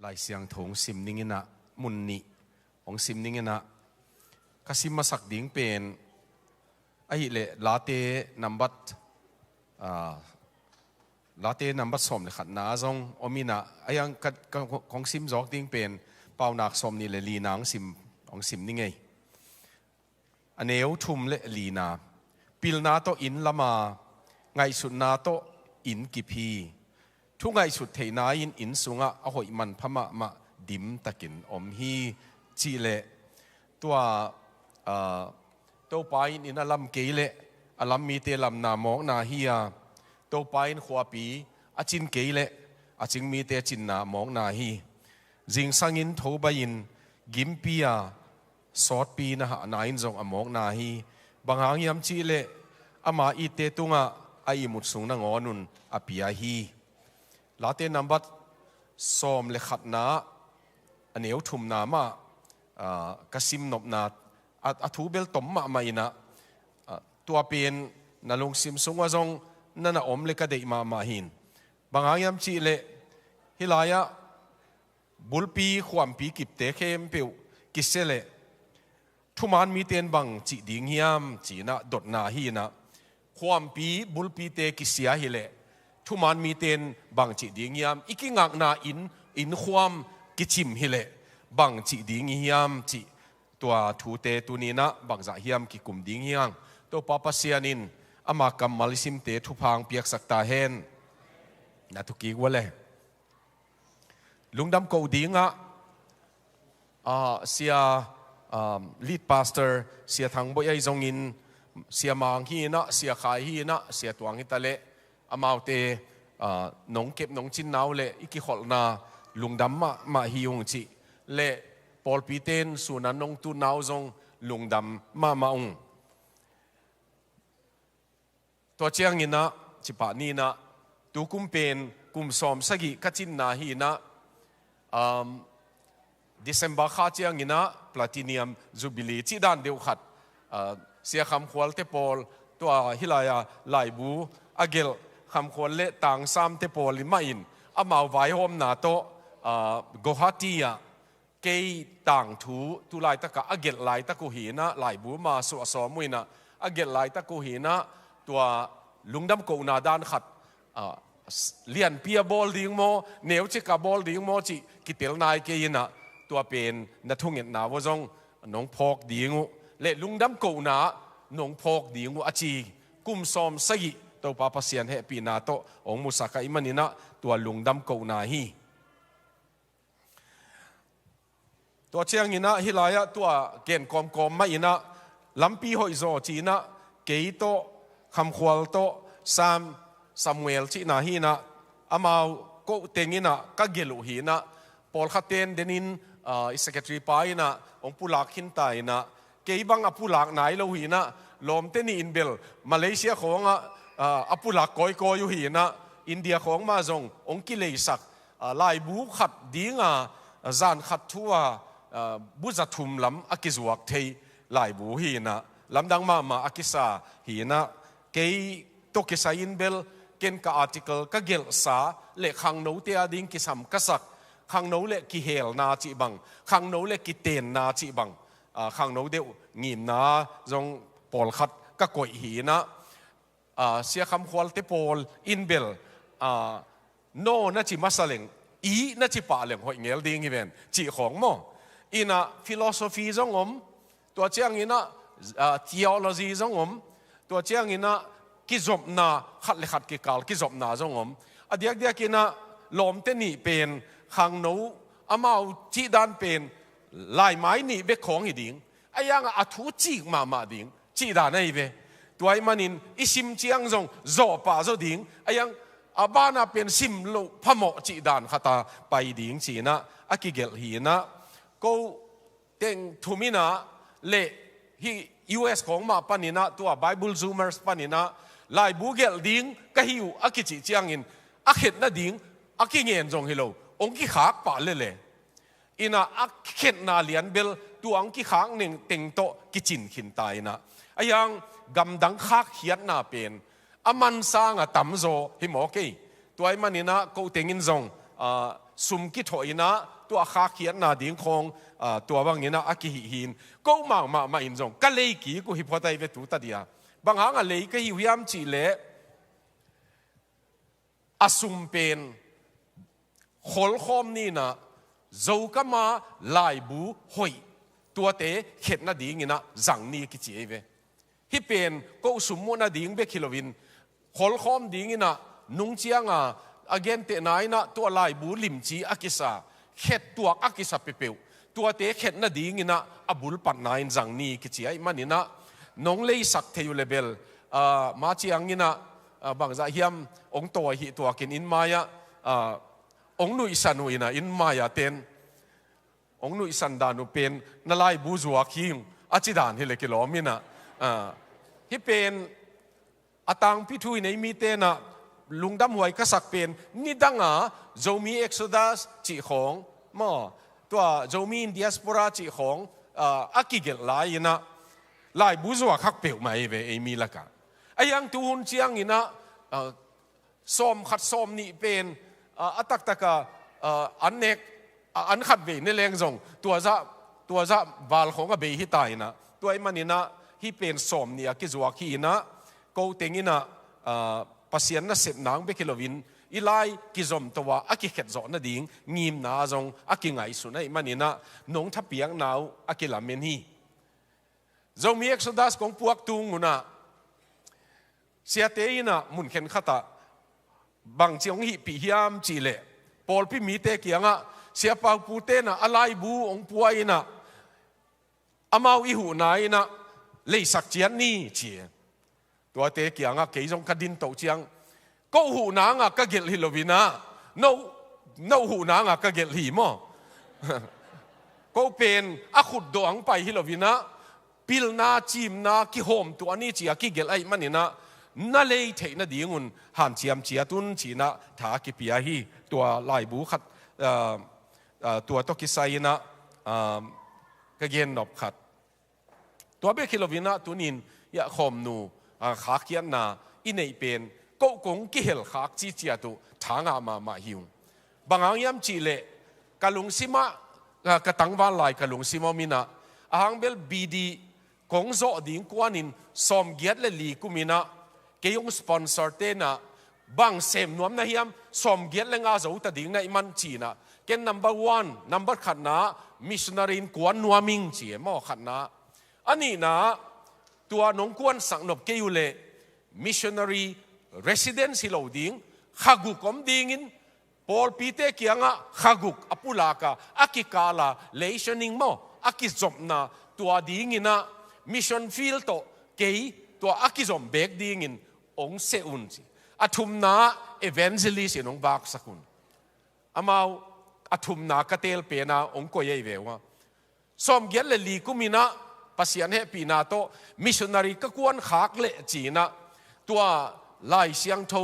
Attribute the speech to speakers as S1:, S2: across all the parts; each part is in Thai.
S1: ลายเสียงถงซิมนิงินะมุนนิของซิมนิงินะก็ซิมมาสักดิ่งเป็นไอ้เละลาเตนัมบัตลาเตนัมบัตสมเลยขัดนาจงอมินะไอ้ยังของซิมจอกดิ่งเป็นเป่านักสมนี่เลยลีนางซิมของซิมนี่ไงอันเอวทุ่มเละลีนาปิลนาโตอินละมาไงสุดนาโตอินกิพีทุกไงสุดเทนาอินสุงะเอาหอยมันพม่ามาดิมตะกินอมฮีจีเละตัวไปอินอลัมเกยเละอลัมมีเตลัมนามองนาฮียตัวไปอินขวาปีอาจินเกยเละอาจิงมีเตจินนามองนาฮีจิงสังอินโทบายินกิมปียสอดปีนะฮะนายอินจงอมองนาฮีบางหางยามจีเละอามาอีเตตุงะไอมุดสูงนางอนุนอภิยาฮีลาเตนัมบัตสอมเลขัดนาอันเอวทุ่มนามากสิมนบนาอัทูเบลตมมาไม่นะตัวเป็นนลงซิมสุงว่าจงนั่นอมเลกเดยมาหินบางอย่างจีเลฮิลายะบุลปีความปีกิบเตเข้มเปียวกิเซเลทุมานมีเตียนบังจีดิงยามจีนะดดนาฮีนะความปีบุลปีเตกิเสียฮิเลทุมานมีเตียนบังจีดิงยามอีกงักนาอินความกิจิมฮิเลบังจีดิงยามจีตัวทูเตตุนีนะบังจะเฮียมกิกุมดิงยังตัวปาปเสียนินอามากัมมาลิซิมเตทุพังเปียกสักตาเฮนนัทุกีกว่าเลยลุงดำโกดิงเสียลีดพาสเตอร์เสียทางบ่อยจงอินเสียมังฮีนะเสียขายฮีนะเสียตัวงิตาเลอามาเตนงเก็บนงจินนาวเลอีกิขอลนาลุงดำมาฮิยงจีเลปอลปีเตนสุนันนงตูนาวจงลุงดำมาองตัวเชียงอินะจิปานีนะตูกุมเป็นกุมสอมสกิกัจินนาฮีนะดิเซมบาข้าเชียงอินะพลาติเนียมจูบิลีที่ด้านเดียวขัดเสียคำขวัญเตปอลตัวฮิลายาไลบูอาเกลคำขวัญเละต่างซ้ำเตปอลลิมาอินอามาไว้หอมนาโตโกฮาตียเกยต่างทูไลตะกะอาเกลไลตะกุหีนะไลบูมาสวสอมุยนะอาเกลไลตะกุหีนะตัวลุงดำกูนาดานขัดเลียนเปียบอลดิ้งโมเนวจิกาบอลดิ้งโมจิกิเตลนายเกยนะตัวเป็นนัทุงเงินนาวจงน้องพอกดิ้งเละลุงดำกูนาน้องพอกดิ้งอาจีกุมซอมสกิตัวปาปเสียนเฮปีนาโตองมุสากอิมันนินะตัวลุงดำกูนาฮีตัวเชียงอินะฮิลายะตัวเกณฑ์กอมไม่อินะลำปีหอยโซจีนะเกยโตคำขวัญโตซัมเวลจีนาฮีนะอามาก็เตงินะก็เกลุฮีนะปอลขัดเตนเดนินอิสเกตรีไปนะองปุลักหินตายนะเกยบังอปุลักไหนเราฮีนะลมเตนีอินเบลมาเลเซียของอปุลักกอยอยู่ฮีนะอินเดียของมาจงองกิเลสักลายบูขัดดีงาจานขัดทัวบุษทุมลำอักิจวักเทยหลายบูฮีนะลำดังมาอักิสาฮีนะเกยตกิสาอินเบลเกณฑ์กับอาร์ติเคิลก็เกลสาเละขังโนเตียดิ้งกิสัมกษักขังโนเละกิเฮลนาจิบังขังโนเละกิเตนนาจิบังขังโนเดียวงีมนาจงปอลขัดก็กอยฮีนะเสียคำควอลเตปอลอินเบลโนน่าจิมาสเลงอีน่าจิป่าเลงหอยเงลดิ้งอีเวนจีของโมอินะฟิโลโซฟีจงอมตัวเจียงอินะtheologyจงอมตัวเจียงอินะกิจบนาขัดเลขัดกิกาลกิจบนาจงอมอเดียกอินะลมเตนี่เป็นขังโนอามาจีดานเป็นลายไม้นี่เบกของอีดิ่งไอ้ยังอัทุจีมาดิ่งจีดานไอ้เบตัวไอ้มันอินอิสิมเจียงจงโจป่าโจดิ่งไอ้ยังอาบ้านาเป็นซิมโลพะโมจีดานขัตาไปดิ่งจีนะอากิเกลหีนะก็เต็งทุมินะเละที่ US ของมาปานินะตัว Bible Zoomers ปานินะลายบูเกลดิ้งก็หิวอากิจิเจียงอินอาเข็ดน่ะดิ้งอากิเงียนจงฮิโลองกิขากป่าเลยอินะอาเข็ดนาเลียนเบลตัวองกิขากหนึ่งเต็งโตกิจินขินตายนะไอ้ยังกำดังขากเขียนนาเป็นอามันสร้างตั้มโซฮิโมเกตัวไอ้มันนี่นะก็เต็งอินจง สุมกิถอยนะตัวขาเขียนนาดิ่งคงตัวบางอย่างนะอากิหินก็มาอินจงก็เลยกี่กูฮิพอไตเวตุตัดยาบางครั้งเลยก็หิวยามจีเล่อสุมเป็นขลคอมนี่นะเจ้าก็มาลายบูหอยตัวเตะเข็ดนาดิ่งนะจังนี่กิจีเวฮิเป็นก็สุมมุนาดิ่งเบคิโลวินขลคอมดิ่งนะนุ่งเจียงagain te nai na to lai bu lim chi akisa khet tuak akisa pepeu tua te khet na ding ina abul pat nain jang ni ki chi ai manina nong lei sak theu level ma chi angina bang za hiam ong to hi to kin in maya ong nu isan ina in maya ten ong nu isan da nu pen na lai bu zuwa khing achi dan hi le kilomina hi pen atang pi thui nei mi te naลุงดำหวยกษักเป็นนี่ดังโจมีเอ็กโซดัสจีของมอตัวโจมีอินเดียสปอราจีของอากิเกลลายนะลายบุษวาคักเปียวมาเอมีละกันไอ้ยังตูนเชียงนี่นะซ้อมขัดซ้อมนี่เป็นอัตักตะกะอันเนกอันขัดเวนี่แรงจงตัวจะบาลของกับเบฮิตายนะตัวไอ้มันนี่นะที่เป็นซ้อมนี่กิจวัตรขี้นะกูเต็งนี่นะปัสยันน่ะเสพนางเบกิโลวินอีไลกิจอมตัวอากิเข็ดจอนะดิ่งงิมนาจงอากิไงสุนัยมันนี่นะนงทับเปียงนาวอากิลาเมนีจงมีเอ็กซ์ดัสของพวกตุงมุนะเสียเตยนะมุนเข็นขัตะบางเจียงหิปีฮิยามจีเล่ปอลพิมีเตเกียงะเสียปาปูเตนะอะไรบูองปัวอินะอามาวิหูนายนะเลยสักเจียนนี่เจียตัวเตะเกียงเกี่ยงกระดินโตเจียงก็หูนางก็เกลิโลวินะโนหูนางก็เกลิมอก็เป็นอาขุดดวงไปฮิโลวินะปิลนาจิมนากิโฮมตัวนี้จีกิเกลไอมันนี่นะนั่นเลยเทนดีงุนหันเจียมเจียตุนจีนะถ้ากิปียฮีตัวลายบูขัดตัวตกิไซนะก็เย็นนบขัดตัวเบคิโลวินะตุนินยาคอมนูขาเขียนนาอินในเป็นก็คงกิเฮลขาจีเจียตุทางมาหิวบางอย่างจีเล่กะลุงซิมากะตังวันลายกะลุงซิมามินะอ่างเบลบีดีคงโซดิ่งกว่านินสมเกียรติเลลีกุมินะเกี่ยงสปอนเซอร์เตนะบางเซมนวมนะเฮียมสมเกียรติเลงอาโจตดิ่งในมันจีนะเกณฑ์ number 1 number ขัดนะมิชนารีนกวนนัวมิงจีมอขัดนะอันนี้นะตัวน้องกวนสังนบเกี่ยวเลย missionary residence ฮิโลดิ่งขักุกอมดิ่งินพอลปีเตเกียงะขักุกอปุลากาอากิกาลาเลชั่นิงโมอากิจอมนาตัวดิ่งินะ mission field โตเกี่ยตัวอากิจอมเบกดิ่งินองเซอุนจีอาทุมนา evangelist น้องบากสักุนอามาอาทุมนากระเตลเปนาองก็ยัยเววะสมเกียรติเลลีกุมินะปัสยันเฮปีนาโตมิชชันนารีก็ควรขากเละจีนะตัวลายเสียงโท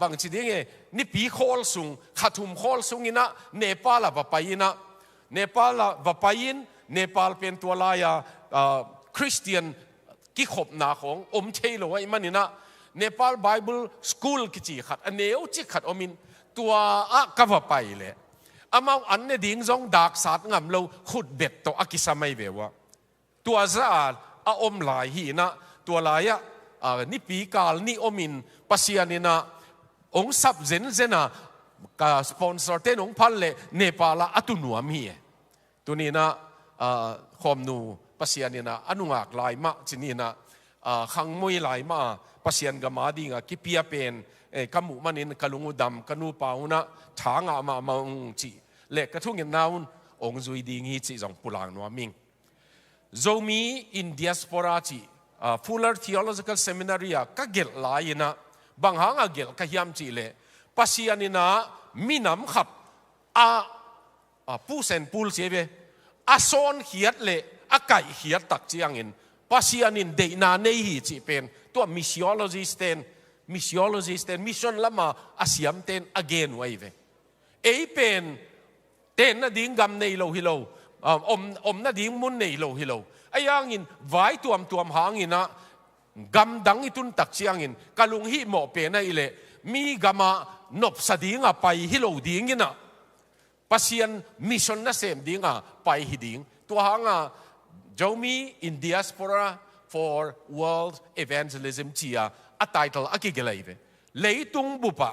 S1: บางทีเองนี่ปีโคลซุงขัดทุมโคลซุงอินะเนปาลว่าไปอินะเนปาลว่าไปอินเนปาลเป็นตัวลายคริสเตียนกิขบนาของอมเทโลไอ้มันนี่นะเนปาลไบเบิลสคูลกิจีขัดอันเนวจิขัดอมินตัวก็ว่าไปเลยอามาอันเนี่ยดิ่งจงดักสัตว์งามเราขุดเบ็ดตัวอากิสมัยเบวะตัวซาอาอมหลายหีนะตัวลายนี่ปีกาลนี่อมินปัสยานินะองซับเซนนะกับสปอนเซอร์เต้นองพันเลเนปาลอตุนัวมีตัวนี้นะคอมนูปัสยานินะอนุงากลายมาจินี่นะขังมวยลายมาปัสยันกมาดีงกิเปียเป็นกมุมันนินกลุงดำกนูปาวนะทางมาองจีเล็กกระทุ่งเงินนาวนองจุยดีงี้จีจงปุลางนัวมิงโจมีอินเดียสปอราจีFuller Theological Seminary ก็เกลลายนะบางหางเกลก็ยามจีเล่ปัสยานินะมีน้ำขับผู้เซนปูลเสียเบโซนเขียดเล่ไก่เขียดตักจียงอินปัสยานินเดนาเนฮีจีเป็นตัวมิชชัลโลจิสเตนมิชชันละมาอาเซียมเตนอเกนไว้เวเป็นเตนน่ะดิ้งกำในโลฮิโลน่ะดิ้งมุนในโลฮิโลไอ้ยังอินไว้ตัวหางอินนะกำดังอิตุนตักเชียงอินกะลุงฮิโมเป็นไอ้เล่มีกำมานบสดิ้งไปฮิโลดิ้งอินนะ pasien mission na sem dinga pai hiding to hanga Jomi in diaspora for world evangelism chia a title akigelaive leitung bupa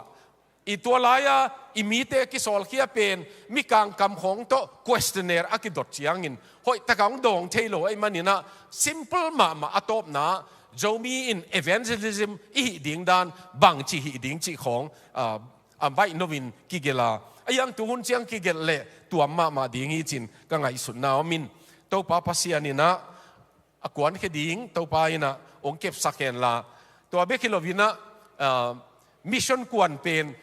S1: itolaya imite ki sol kia pen mi kang kam khong to questionnaire akidot chiangin hoi takang dong thailo ai manina simple ma atop na Jomi in evangelism I ding dan bang chi hi ding chi khong bai novin kigela ayang tuhun chiang kigel le tuam ma ding hi chin ka ngai sun na min to pa pasianina akwan ke ding to pa ina ong kep saken la to be kilovina mission kwan pen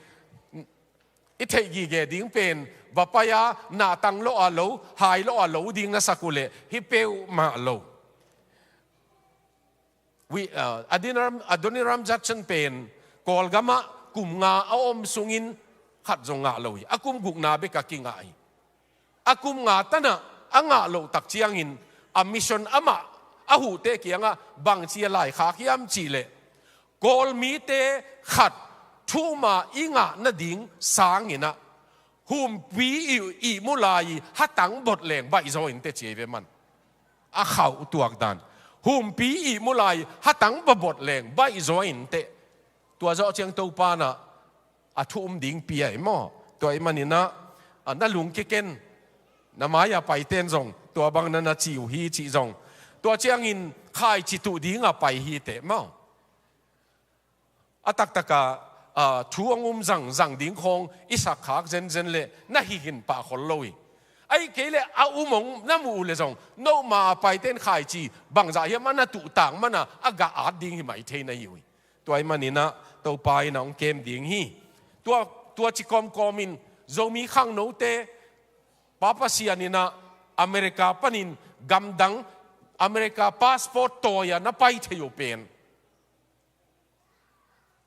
S1: ithei gi ge ding pen vapaya na tang lo alo hai lo alo ding na sakule hi peu ma lo we adoniram jatchen pen kolgama kumnga aom sungin khat zonga lo akum gukna be ka kinga ai akum nga tana anga lo tak chiangin a mission ama ahu te kianga bang chia lai kha kiam chi le kol mi te khat thuma inga na ding sangina hum pi I mulai hatang bot leng bai zo in te cheve man a khau tuak dan hum pi I mulai hatang ba bot leng bai zo in te tua zo chiang to pa na a thum ding pi ai mo to ai manina na lung ke ken na maya pai ten zong tua bang na chiu hi chi zong tua chiang in khai chi tu ding a pai hi te mo atak taka thuangum zang ding khong isak khak zen le na hi hin pa khol loi ai ke le a umong na mu le zong no ma pai ten khai chi bang za hi mana tu tang mana aga a ding hi mai the na yui to ai manina to pai na ong kem ding hi tua chi kom in zomi khang no te papa sianina America panin gamdang America passport toya na pai theyo pen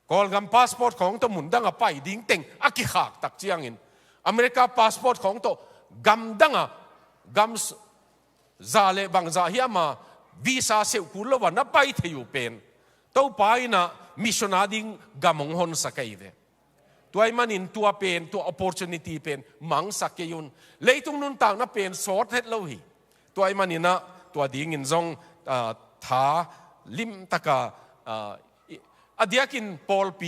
S1: kolgam passport khong to mundanga pai ding teng aki khak tak chiangin America passport khong to gamdanga gam zale bangza hiama visa se kulowa na pai theyo pen to pai na missionading gamong hon sakaive tuai manin tua pen tua opportunity pen mang sakeyun leitung nun tang na pen sort het lo hi tuai manina tua ding in zong tha lim taka adiakin Paul P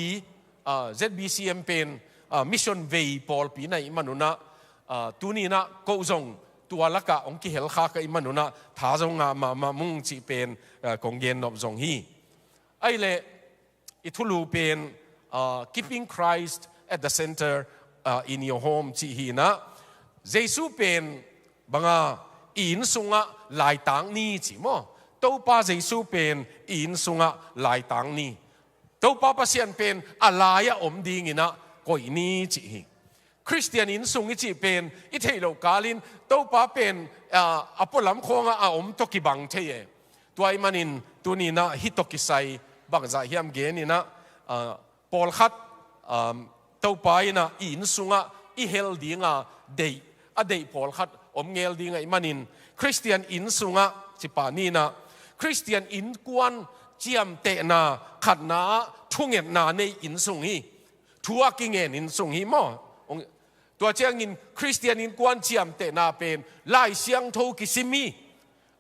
S1: ZBCM pen mission vei Paul P na imanuna tunina ko zong tua laka ong ki hel kha ka imanuna tha zong nga ma mung chi pen konggen nop zong hi ai le ithulu pen keeping Christ at the center in your home chi hi na Jesu pen banga in sunga lai tang ni chi mo to pa Jesu pen in sunga lai tang ni to pa pasian pen alaya om ding ina koi ni chi hi Christian in sungi chi pen I thelo kalin to pa pen apolam khonga a om to ki bang the ye tuai manin tunina hitokisai bang za hiam ge ni na Paul khat to pa ina in sunga I hel dinga dei a dei Paul khat om ngel dinga manin Christian in sunga chi pa ni na Christian in kwan chiam te na khat na thungen na nei in sung hi thua ki ngen in sung hi mo tua chiang in Christian in kwan chiam te na pen lai siang tho ki simi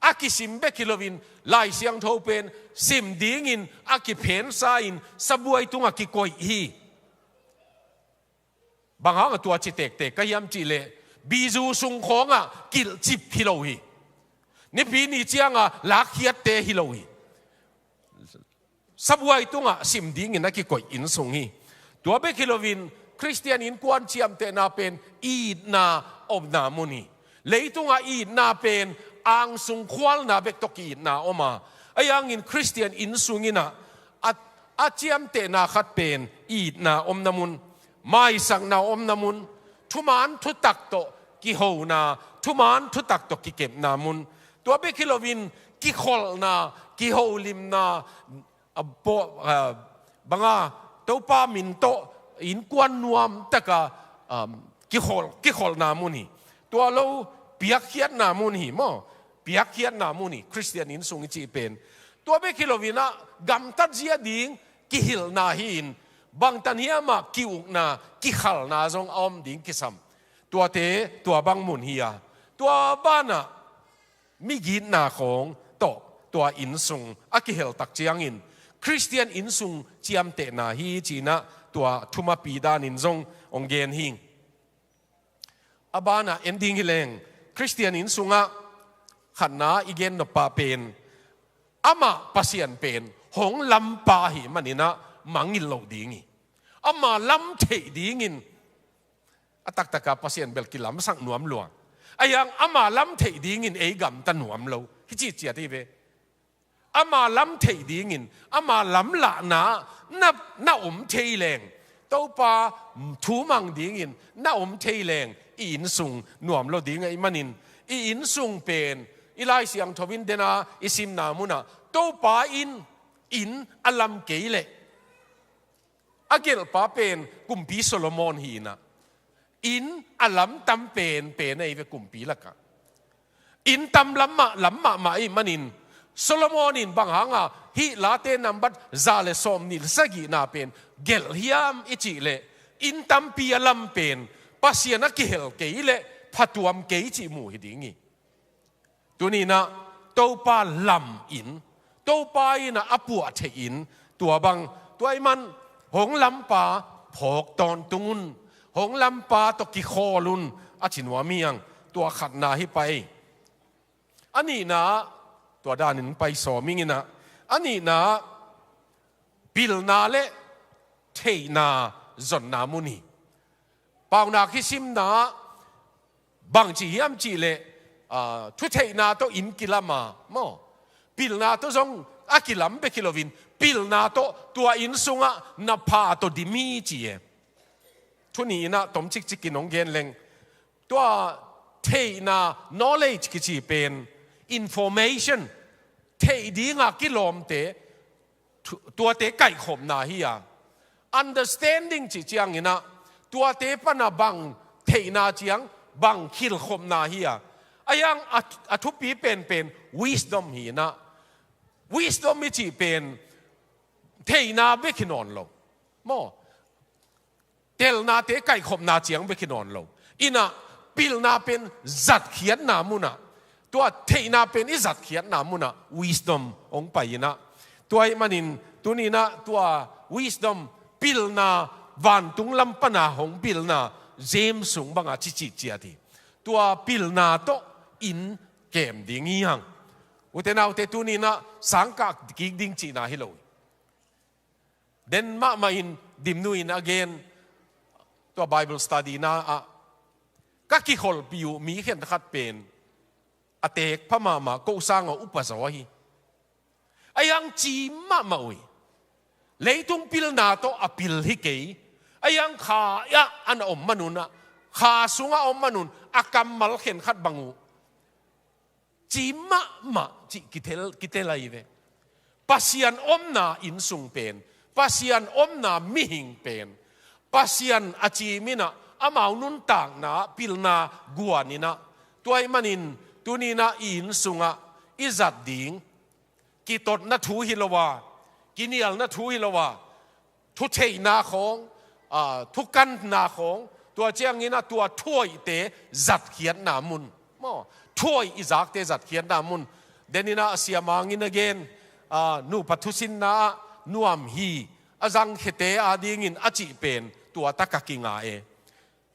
S1: aki sim be kilovin lai siang tho pen sim ding in aki pen sa in sabuai tunga ki koi hi banga tua chi tek tek ka yam chi le bizu sung khonga kil chip hilo hi ni pi ni chianga lak hiat te hilo hi sabuai tunga sim ding in aki koi in sung hi tua be kilovin Christian in kwan chiam te na pen I na ob na muni leitunga I na pen ang sung khwal na bek toki na oma ayang in Christian in sungina at chiam te na khat pen I na om namun mai sang na om namun thuman thu tak to ki ho na thuman thu tak to ki kem na mun tua be kilovin ki khol na ki ho lim na banga to pa min to in kwan nuam taka ki khol na muni tua lo piak hiat na muni mo piak hiat na muni Christian in sung chi pen tua be kilovina gam tat zia ding ki hil na hin bang tan hiama ki uk na ki khal na zong om ding ki sam ตัวเตตัวบังมุนเฮียตัวบ้านน่ะมีกินนาของโตตัวอินซุงอากิเฮลตักเจียงอินคริสเตียนอินซุงเจียมเตนาฮีจีนะตัวทุมาปีดานินซงองเกนฮิงอาบ้านน่ะเอ็นดิ้งฮิเลงคริสเตียนอินซุงอ่ะขันนาอีเกนนปาเป็นอามาปัสยันเป็นหงลำปาหิมันนี่นะมังอินโลดีงี้อามาลำเทดีงินตักตะกาปัสยันเบลกิลำสังหนวมหลวงไอ้ยังอามาลำเทดีงินเอกัมตันหนวมโลฮิจิเจียที่เวอามาลำเทดีงินอามาลำละน่าอมเทแรงเต้าปาทูมังดีงินน่าอมเทแรงอินซุงหนวมโลดีไงมันนินอินซุงเป็นอีไลเสียงทวินเดนาอิซิมนามุนะเต้าปาอินอัลลัมเกยเลอาเกลปาเป็นกุมปีโซโลมอนฮีนะอินอัลลัมตัมเป็นไอ้เวกุมปีละกะอินตัมลัมมะมาอิมันนินโซโลมอนินบางหางอ่ะฮิลาเตนัมบัดซาเลซอมนิลสกีนาเป็นเกลฮิยามอิจิเลอินตัมปีอัลลัมเป็นปัสยานักเฮลเกยเลพัตวมเกยจิมูฮิดิงีตัวนี้นะโตปาลำอินโตปาอินะอปัวเทอินตัวบางตัวไอ้มันหงลำปาพกตอนตุนหงลำปาตกิโคลุนอาชินวามียงตัวขัดนาให้ไปอันนี้นะตัวด้านนึงไปสอมิงินะอันนี้นะบิลนาเลเทนาจนนามุนีปาวนาคิซิมนาบางจียามจีเลทุเทนาโตอินกิลามาโมบิลนาโตซงอากิลัมเบกิโลวินบิลนาโตตัวอินซุงะนาพาโตดิมีจีเอทุนี้นะตมจิกจิกินองเกนเลงตัวเทนา knowledge กิจีเป็น information เทดีงากิลอมเตตัวเตไก่ขมนาฮีย understanding จิจียงอินะตัวเตปนาบังเทนาจียงบังคิลขมนาฮียอายังอทุปีเป็น wisdom ฮีนะ wisdom มิจีเป็นเทนาเบกินอนลงโมเตลนาเตไก่ขมนาจียงเบกินอนลงอินะปิลนาเป็นจัดเขียนนามุนะตัวเทนาเป็นอิจัดเขียนนามุนะ wisdom องไปนะตัวมันนินตัวนี้นะตัว wisdom ปิลนาวันตุงลำปนาหงปิลนาเจมสุงบังอาจิเจียดีตัวปิลนาโตอินเกมดิ้งยังอุตนาอุตตุนีนะสังกัดกิกดิ้งจีน่าฮิโลเดนมาอินดิมนูอิน again ตัว Bible study นะก็กี่คนปิวมีเห็นขัดเป็นอเตกพม่ามากูสร้างอุปสรรคไอ้ยังจีมาอุยเลยตุงปิลนาโตอปิลฮิเกยไอ้ยังขายะอันอมมนุนะขาสุงอมมนุนอากัมมัลเห็นขัดบังูจีมาจีกิเทลายเวปัสยันอมนาอินสุงเป็นปัสยันอมนามิหิงเป็นปัสยันอาจีมินะอามานุนต่างนะปิลนากัวนี่นะตัวไอ้มันินตัวนี้นะอินสุงะอิจัดดิ่งกิตดนะทูฮิลวากินียลนะทูฮิลวาทุเทนาของทุกันนาของตัวเจียงนี้นะตัวถ้วยเตจัดเขียนนามุนมอถ้วยอิจักเตจัดเขียนนามุนเดนินะเสียมังอินเกนนูปัทุสินนานูอัมฮีอาจังเขเตอาดิงินอาจิเป็นตัวตะกะกิงาเอ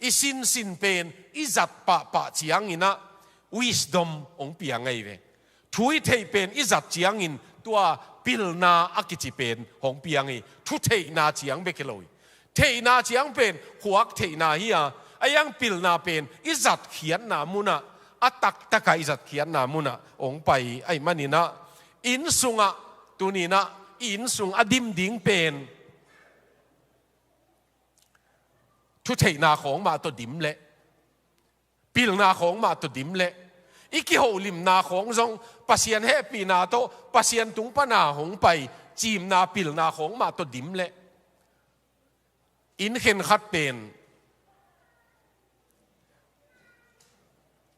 S1: อิสินเป็นอิจัดปะเจียงอินะ wisdom องเปียงไงเวทุยเทเป็นอิจัดเจียงอินตัวปิลนาอากิจิเป็นของเปียงไงทุเทนาเจียงเบกลอยเทนาเจียงเป็นหัวเทนาเฮียอายังปิลนาเป็นอิจัดเขียนนามุนะอัตักตะกอิจัดเขียนนามุนะองไปไอ้มันนี่นะอินสุงะตัวนี้นะอินสุงอดิมดิ่งเป็นทุเทนาของมาตัวดิมเละปิลนาของมาตัวดิมเละอีกโหลิมนาของทรงปัสยันเฮปีนาโตปัสยันตุงปนาหงไปจีมนาปิลนาของมาตัวดิมเละอินเห็นขัดเป็น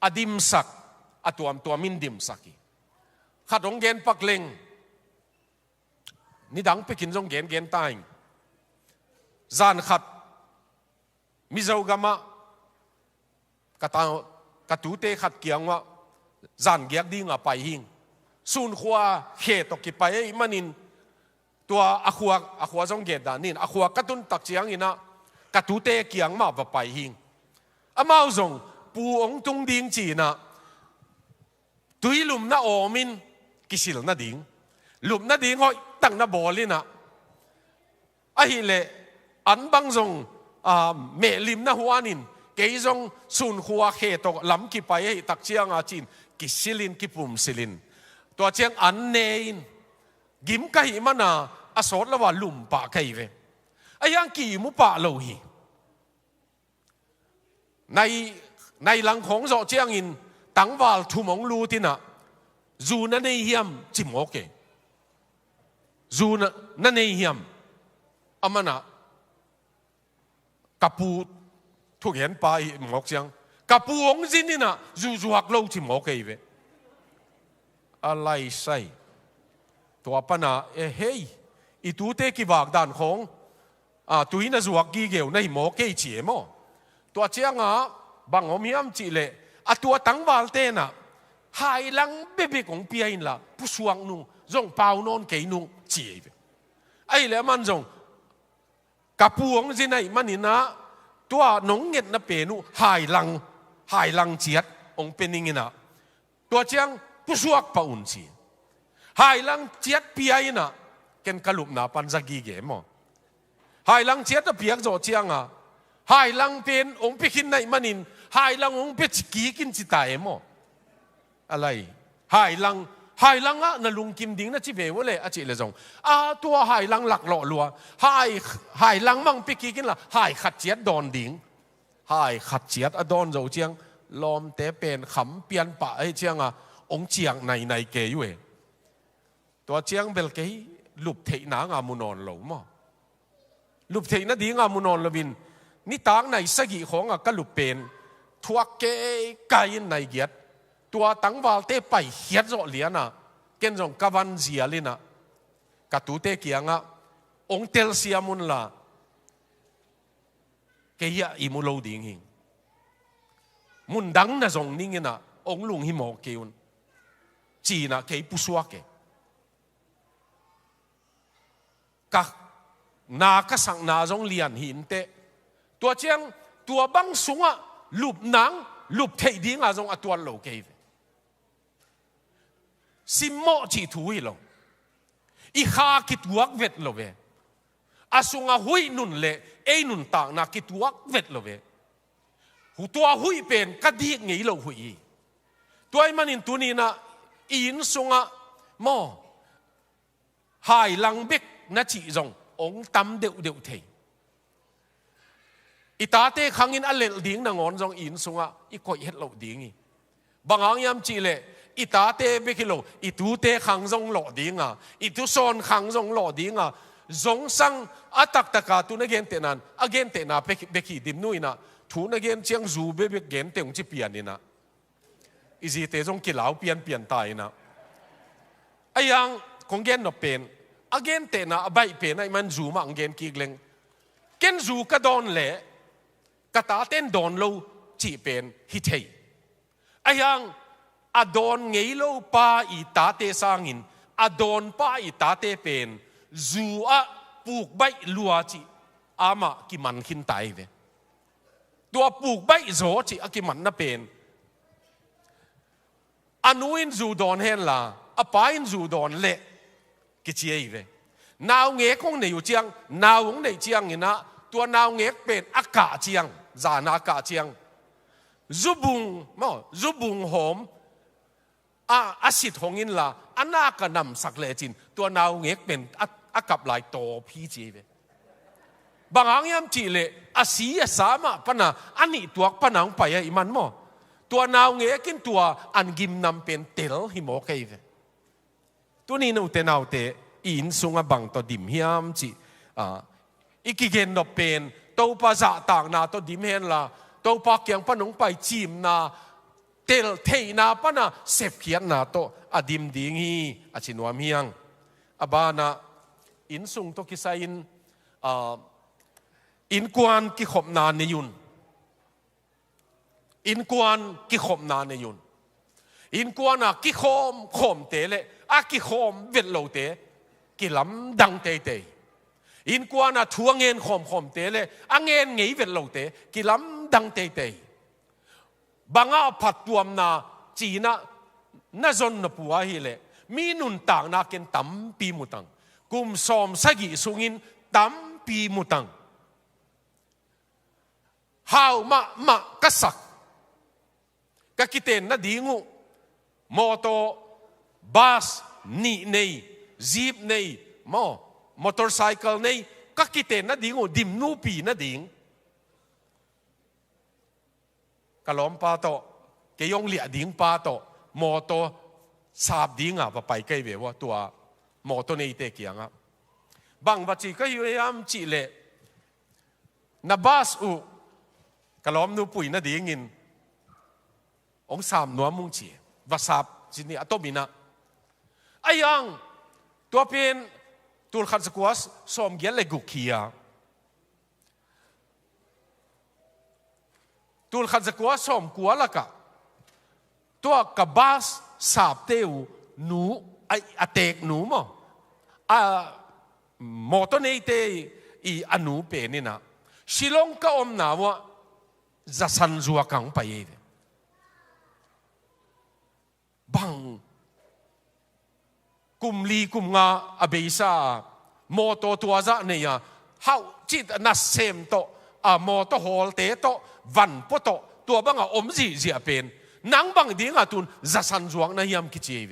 S1: อดิมสักอตัวมินดิมสักขัดองเกนปักเลงนี่ดังไปกินจงเกนตายจานขัดมิเจ้ากามะ กระตูเตขัดเกียงว่าจันเกียกดิ้งไปหิงส่วนขัวเขตตกิไปมันนินตัวอขัวจงเกตดานินอขัวกระตุนตักเจียงอินะกระตูเตเกียงมาไปหิงอามาจงปูองตุงดิ้งจีนะตุยลุมน่าโอมินกิสิลน่าดิ้งลุมน่าดิ้งเขาตั้งน่าบอลินะไอ้เล่อันบังจงเมลิมน่าหัวนินเกยจงส่วนขัวเขตตกลำกิไปตักเจียงอาจินกิสิลินกิปุ่มสิลินตัวเจียงอันเนยกิมกะหิมันน่ะอสอดละว่าลุมปะไกเวไอ้ยังกี่มุปะโลหีในหลังของโจเจียงอินตั้งวาลทุ่มองลูตินะจูนั่นเฮียมจิมโอเคจูนั่นเฮียมอามันน่ะกับปูทุกเห็นไปหมอกเจียงกับปูองจินนี่นะจูหักโลจิมโอเคเวอะไรใส่ตัวปนาเฮ้ยอีตูเตกิวากดานของตุยน่ะจวกกีเกวในหมอเกยเฉียมตัวเจียงบังอมีอัมจิเลตัวตั้งวาลเตน่ะหายลังเบบของเปียอินละผู้สวงนุ่งจงเปล่านอนเกยนุ่งเฉียไอ้แล้วมันจงกับพวงสิไหนมันนี่นะตัวน้องเงียดน่ะเปนุหายลังเจียดองเป็นยังไงนะตัวเจียงผู้สวกปะอุ่นเฉียหายลังเจียดเปียอินะเกันกลุบนาปันสกีเกมหายลังเจียดเปียกโจเจียงหายลังเป็นองไปกินในมันนินหายลังองไปจิกีกินจิตายมั้งอะไรหายลังนั่นลุงกิมดิ้งนั่นจิเบวเลยอาจิเลจงตัวหายลังหลักหล่อลัวหายลังมั่งไปกินละหายขัดเจียดดอนดิ้งหายขัดเจียดดอนโจเจียงลอมเตเป็นขำเปลี่ยนปะไอ้เจียงองเจียงในเกยอยู่ตัวเจียงเบลเกยลุบเทนางามุนอนหลงมั้งลุบเทนดีงามุนอนละวินนี่ต่างในสกิของก็ลุบเป็นทัวเกยไกในเกียรตัวตั้งวาลเตไปเฮียโจเลียนะเกณฑ์จงกวันเสียลินะกัตูเตเกียงองเตลเซียมุนละเกียอิมุโลดิงหิงมุนดังนะจงนิ่งนะองลุงหิมอกเกียนจีนะเกียปุสวกเกกะนากสังนาจงเลียนหินเตตัวเจียงตัวบังสุงลุบหนังลุบเทดิ้งจงตัวโลเกยสิโมจีถุยลงอีขาคิดวักเวทโลเวอาสุงหุยนุนเล่นุนต่างนักคิดวักเวทโลเวหูตัวหุยเป็นกระดิกงี้โลหุยตัวมันอินตุนีนะอินสุงโมหายลังเบกนัจิจงองตำเดียวเทอีตาเตขังอินอัลเลลดิ้งนางอนจงอินสุงอีกอยเฮ็ดโลดิ้งบางอย่างยามจีเลอีตาเตเบกิโลอีตูเตขังจงโลดิ้งอีตูโซนขังจงโลดิ้งจงสังอัตักตะกาตุนเกนเตนันเกนเตนาเบกิดิมนุยนะทูนเกนเชียงจูเบเบเกนเตงจิเปียนนี่นะอีจีเตจงกิลาวเปลี่ยนตายนะไอ้ยังคงเกนนเป็นเกนเตนะใบเป็นไอ้มันจูมาเกนกิกเลงเกนจูกระดอนเละกระตาเต้นดอนโลจีเป็นฮิเทไอ้ยังอดอนเงยโลป้าอีตาเตสางินอดอนป้าอีตาเตเป็นจูปลูกใบลัวจีอามากิมันขินไตเวตัวปลูกใบโจจีอากิมันน่ะเป็นอนุอินจูดอนเฮนล่ะป้าอินจูดอนเละกิเจียเวนาวเงกของในอยู่เจียงนาวของในเจียงนี่นะตัวนาวเงกเป็นอากาศเจียงจานอากาศเจียงจุบุงหอมอาศิษย์ของอินล่ะอันน่ากระนำสักเลจินตัวนาวเงกเป็นอากาศหลายโตพีจีเวบางอย่างยามจีเลอาศีสามะปนะอันนี้ตัวปนังไปอีมันมั้งตัวนาวเงกินตัวอันกิมนำเป็นเตลหิโมเกยตัวนี้นูเตนาวเตอินสุงบังตัวดิมเฮียมจีอีกเกนดเป็นตัวภาษาต่างนาตัวดิมเฮนละตัวปากยังปนงไปจิมนาเตลเทนาปนะเสพเขียนนาตัวอดิมดิงฮีอชินวามเฮียงอบานาอินสุงตัวกิไซอินกวนกิขบนานนิยุน อินกวนกิขมนาเนยุนอินกวนกิขมขมเตเลกิขมเวทโลเตกิลำดังเตเตอินกวนทัวเงินขมเตเลเงินเงยเวทโลเตกิลำดังเตเตบางผัดตัวมนาจีน่าจนนปัวฮิเลมีนุนต่างนาเกนตั้มปีมุตังกุมสอมสกิสุงินตั้มปีมุตังฮาวมากษักกะกิเตนนาดีงูมอโตบัสนี่เนยจีบเนยมอเตอร์ไซค์เนยกะกิเตนนาดีงูดิมนูปีนาดิงกะล้อมปาโตเกยงเหลี่ยดิงปาโตมอโตสาบดิงปะไปใกล้เวว่าตัวมอโตเนยเตกียงบางวัจีก็อยู่ยามจีเลนบัสอุกะล้อมนูปุยนาดิงินองสามนัวมุงจีวาสาบจินี่อตมินะไอ้ยังตัวเป็นตัวขัดสกัวสอมเกลเลกุขียตัวขัดสกัวสอมกัวละกะตัวกับบาสสาบเตวหนูไอเตกหนูมั้งมอตัวนี้เตอีอนูเป็นนี่นะชิลงก็อมนาวะจะสันจัวกังไปบังกุมลีกุมงาอเบซ่ามอโตตัวจะเนี่ยเขาจิตนัสเซมโตมอโตฮอลเตโตวันปโตตัวบังอมจีเป็นนังบังดีงาตุนจะสันจวงนะยามกิจเว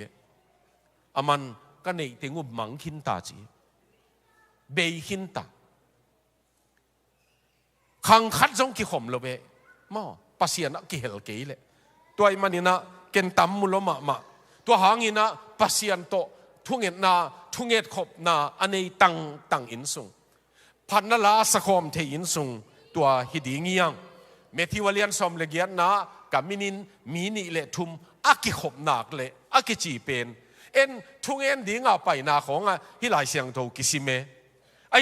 S1: มันก็เนี่ยถึงอุบมังขินตาจีเบยขินตาขังคัดจงกิขมโลเบมอปัสยานะกิเฮลเกยเลยตัวมันนี่นะเกณฑ์ตั้มมุลมาตัวหางินะปัสยานโตทุ่งเอ็ดนาทุ่งเอ็ดขบนาอันนี้ตั้งอินสุงพันนลาสะคมเทอินสุงตัวฮิดีเงียงเมทิวเลียนสมเลเกียนนะกับมินินมีนี่เลทุมกิขบนักเลยกิจีเป็นทุ่งเอ็นดีงาไปนาของฮิลายเสียงโตกิซิเม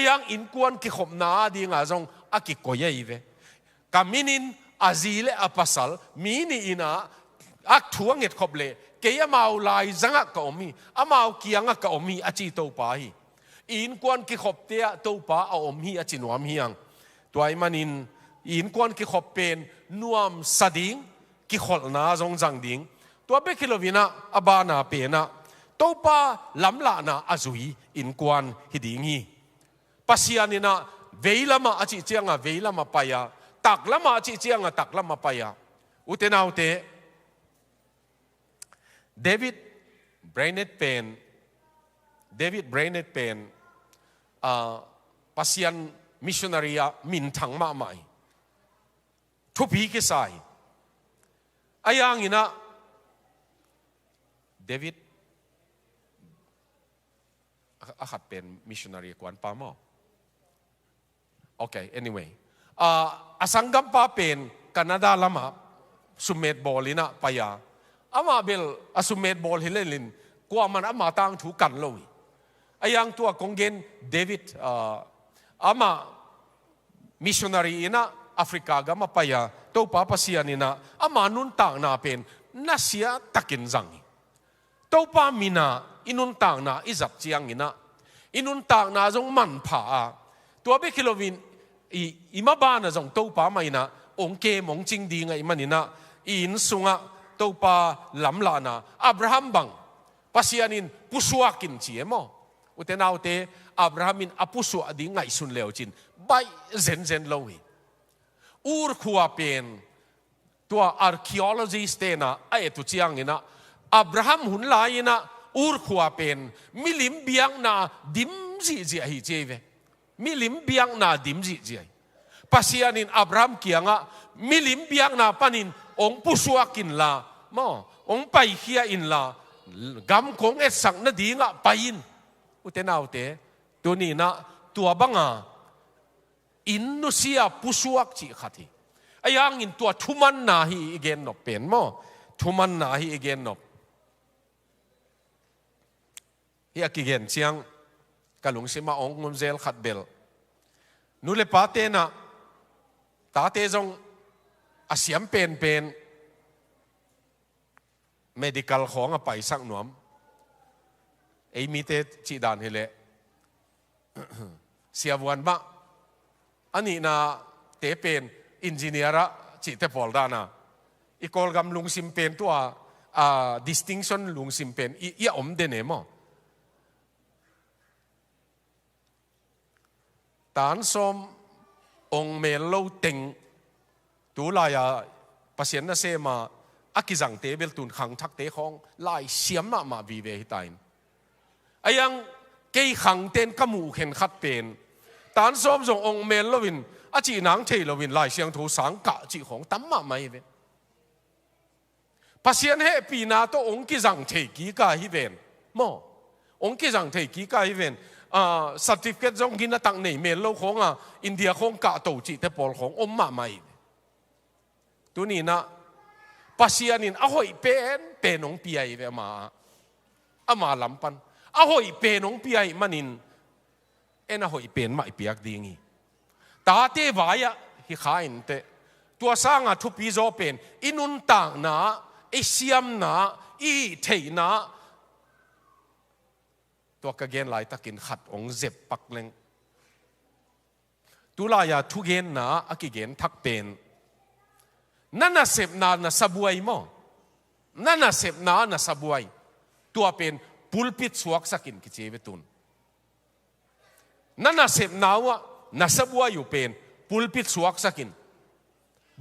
S1: ยังอินกวนกิขบนาดีงาจงกิโกยเวกับมินินอาซีเลอปัสสัลมีนี่อินะทัวเง็ดขบเลเกี่ยมาเอาลายจังกะอมีมาเอาเกียงกะอมีจีโตปาฮีอินกวนกิขบเตียโตปาเอาอมีจีนวมฮียังตัวไอ้มันอินกวนกิขบเป็นนวมสดิงกิขลนาจงจังดิงตัวเบกิโลวินะอบานาเปนะโตปาลำลานาอาจุยอินกวนฮิดิงีปัสยานินะเวลามาจีเจียงเวลามาไปยาตักละมาจีเจียงตักละมาไปยาอุเทนาอุเตเดวิดเบรเนตเป็นปัสยันมิชชันนารีมินทังมาใหม่ทุบีกิสายอายังอินะเดวิดขัดเป็นมิชชันนารีกวนปามอโอเค anyway สังกัมปาเป็นแคนาดาละมาสุเมตบอลินะไปยามาเบลสุเมตบอลฮิเลลินกว่ามันมาตั้งถูกกันเลยยังตัวกงเกนเดวิดมามิชชันนารีนะแอฟริกาก็มาไปยาตัวป้าปัสยานินะมานุนต่างนาเป็นนัสยาตักินจังตัวป้ามินาอินุนต่างนาอิจับเจียงอินะอินุนต่างนาจงมันผ่าตัวเบคิโลวินอิมาบ้านจงตัวป้าไม่นะองเกมองจริงดีไงมันนี่นะอินสุงะตัวป้าลำลานะอับราฮัมบังปัสยานินปุสวากินเจียมอุเทนาอุเตอับราฮัมินอปุสวาดีไงสุนเลวจินใบเซนโลวีอูร์ขัวเป็นตัว archaeologist นะไอ้ตุเจียงนี่นะอับราฮัมหุ่นลายนะอูร์ขัวเป็นมิลิมเบียงนาดิมจีเจียฮิเจเวมิลิมเบียงนาดิมจีเจียปัสยานินอับราฮัมเกียงมิลิมเบียงนาปนินองปุสวากินลามอองไปเขียอินลากำคงสังนาดีงะไปอินอุเทนาอุเตตัวนี้นะตัวบังอินโดนีเซียปุสวกจีขัดยังอินตัวทุมันนาฮีอีเกนนบเป็นมั้งทุมันนาฮีอีเกนนบเฮียกิเกนเชียงกะลุงสิมาองงุมเซลขัดเบลนูเลปาเตนะตาเตจงอาเซียมเป็น medical ของไปสักหน่วมไอ้มีเตจีดานเฮเลเสียวันบ้าอันนี้นะเตเป็นอินจิเนียร์จิตเตปอลดานะอีกอลกำลุงซิมเป็นตัวdistinction ลุงซิมเป็นอีอมเดนเอมอตานสมองเมลโลเต็งตัวลายปัสยันน่ะเสมาอากิจังเตเบลตุนขังทักเตของลายเสียมมาวิเวหิตายไอ้ยังเกยขังเต้นกมูเข็นขัดเป็นตานสมส่งองเมลโลวินอาจีนังเทลวินลายเสียงทูสังกะจีของตั้มมาไม่เวปัสยันเฮปีนาโตองกิจังเทกีกาฮิเวนมอองกิจังเทกีกาฮิเวนcertificate จงกินตั้งในเมลโลของอินเดียของกะโตจิเตปอลของอมมาไม่ตัวนี้นะปัสยานินหอยเป็นองปีไอเวมาลำปันหอยเป็นองปีไอมันนินหอยเป็นไม่เปียกดีงี้ตาเตวายะฮิขาอินเตตัวสร้างทุปีโจเป็นอินุนต่างนะเสียมนะเทนะตัวกระเกนไหลตะกินขัดองเจ็บปักเลงตุลายาทุเกนนะอากิเกนทักเป็นนั่นน่ะเสพนาน่ะสบวยมั้งนั่นน่ะเสพนาน่ะสบวยตัวเป็นปุลปิดสวกสักินกิเจเวตุนนั่นน่ะเสพนาวะน่ะสบวยอยู่เป็นปุลปิดสวกสักิน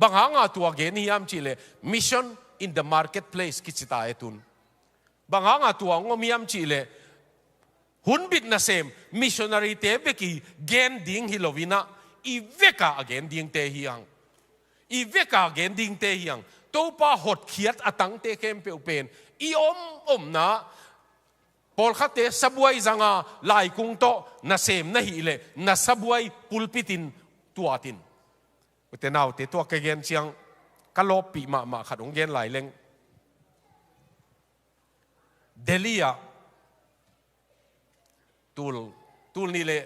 S1: บางหางตัวเกนี่ยามจิเล mission in the marketplace กิจิตาเอตุนบางหางตัวงมียามจิเลหุ่นบิดน่ะเสม missionary เตเบกีเกนดิ้งฮิโลวินะอีเวกาเกนดิ้งเตฮิยังอีเวกาเกนดิ้งเตฮิยังตัวป้าหดเขียดอตังเตเข้มเปลวเป็นอีอมนะพอลขัดเตสบวยจังลายกุงโตน่ะเสมน่ะฮิเลน่ะสบวยปุลปิตินตัวตินแต่นาวเตตัวเกนเชียงกะโลปีมาขัดองเกนหลายเลงเดลียตูลนี่เลย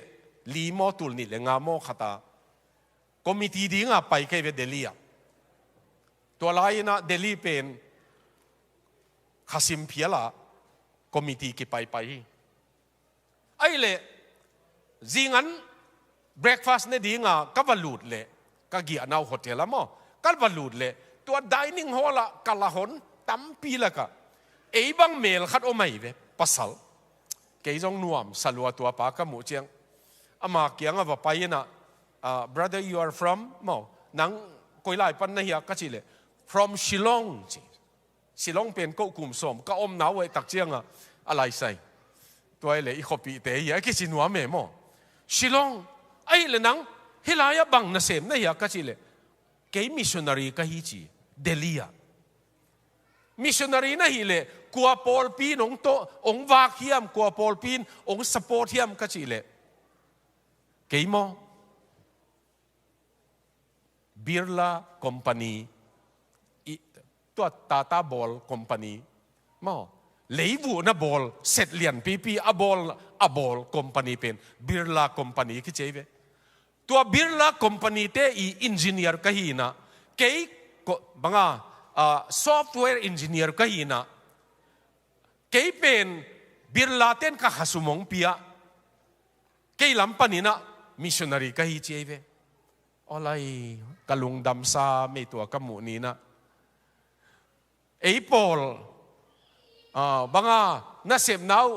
S1: ลีโมตูลนี่เลยงาโมขัตาคอมมิตี้ดิ้งไปแค่เวเดลีตัวลายนะเดลีเป็นข้าซิมเพียละคอมมิตี้กี่ไปไอ้เลยจิงันเบรคฟาสต์เนี่ยดิ้งกับบลูดเลยก็เกี่ยนเอาโฮเทลละมั้งกับบลูดเลยตัวดิเนิ่งฮอลละกัลละหนตั้มปีละก็ไอ้บางเมลขัดโอไม่เวปัสสาวเกี่ยจงนวมสลัวตัวปากกับหมูเจียงอามาเกี่ยงว่าไปนะbrother you are from มั้งนังกุยไล่ปันนี่ก็จีเลย from Shillong ชิลองเป็นก็กลุ่มสมก็อมหนาวไว้ตักเจียงอะไรใส่ตัวเลยอีกปีเตยก็จีนัวเมมั้งชิลองไอ้เลยนังเฮลายบังน่ะเสมนี่ก็จีเลยเกี่ยมิชชันนารีก็ฮิจีเดลียมิชชันนารีน่ะฮิเลยกัวปอลปีนองโตองวากเฮียมกัวปอลปีนองสปอร์ตเฮียมก็จีเลยเกี่ยมั้งบิร์ลาคอมพานีตัวตาตาบอลคอมพานีมั้งเลวูน่ะบอลเสร็จเลียนปีบอลคอมพานีเป็นบิร์ลาคอมพานีคิดเจ๊เวตัวบิร์ลาคอมพานีเตอีอินจิเนียร์ก็ฮีนะเกี่ยบังซอฟต์แวร์อินจิเนียร์ก็ฮีนะเกี่ยเป็นบิร์ลาเต้นก็หาสมองเปียเกี่ยลำปานีนะมิชชันนารีก็ฮีเจ๊เวอะไรกะลุงดำซาไม่ตัวกมูนี้นะไอ้ปอลบังน่าเสพน้าว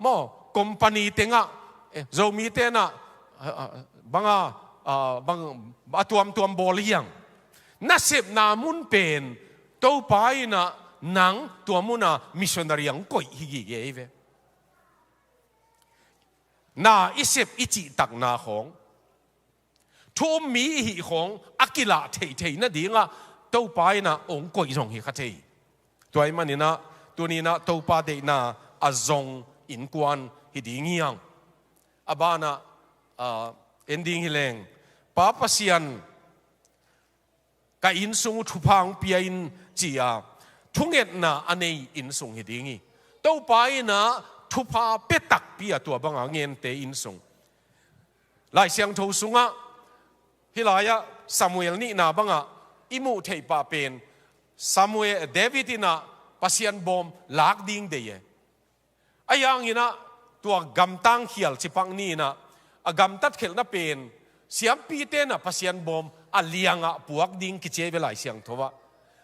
S1: มอคอมพานีเต็งโจมีเตนะบังตัวบอลยังน่าเสพนามุนเป็นตัวไปนะหนังตัวมุนะมิชชันนารียังก่อยฮิกิเกยเวน่าอิเสพอิจิตักนาของทุ่มมีหิของอักิละเทน่ะดีงะตัวไปนะองค์ก่อยส่งหิขัดเทตัวไอ้มันนี่นะตัวนี้นะตัวไปเดนะอาจงอินกวนหิดีงี้ยังอาบานะเอนดิ้งฮิเลงป้าปัสยันกับอินสุงทุพังเปียอินจีอาทุ่งเอ็ดนะอันนี้อินสุงหิดีงี้ตัวไปนะทุพาเป็ดตักเปียตัวบางเงินเตอินสุงหลายเสียงทูสุงะฮิลายะซามูเอลนี่นาบังอิมูเทปาเป็นซามูเอลเดวิดนะป pasian bom lak ding de ye ayang ina tua gam tang khial chipang ni na agam tat khel na pen siam pi te na pasian bom alianga puak ding ki che velai siang thowa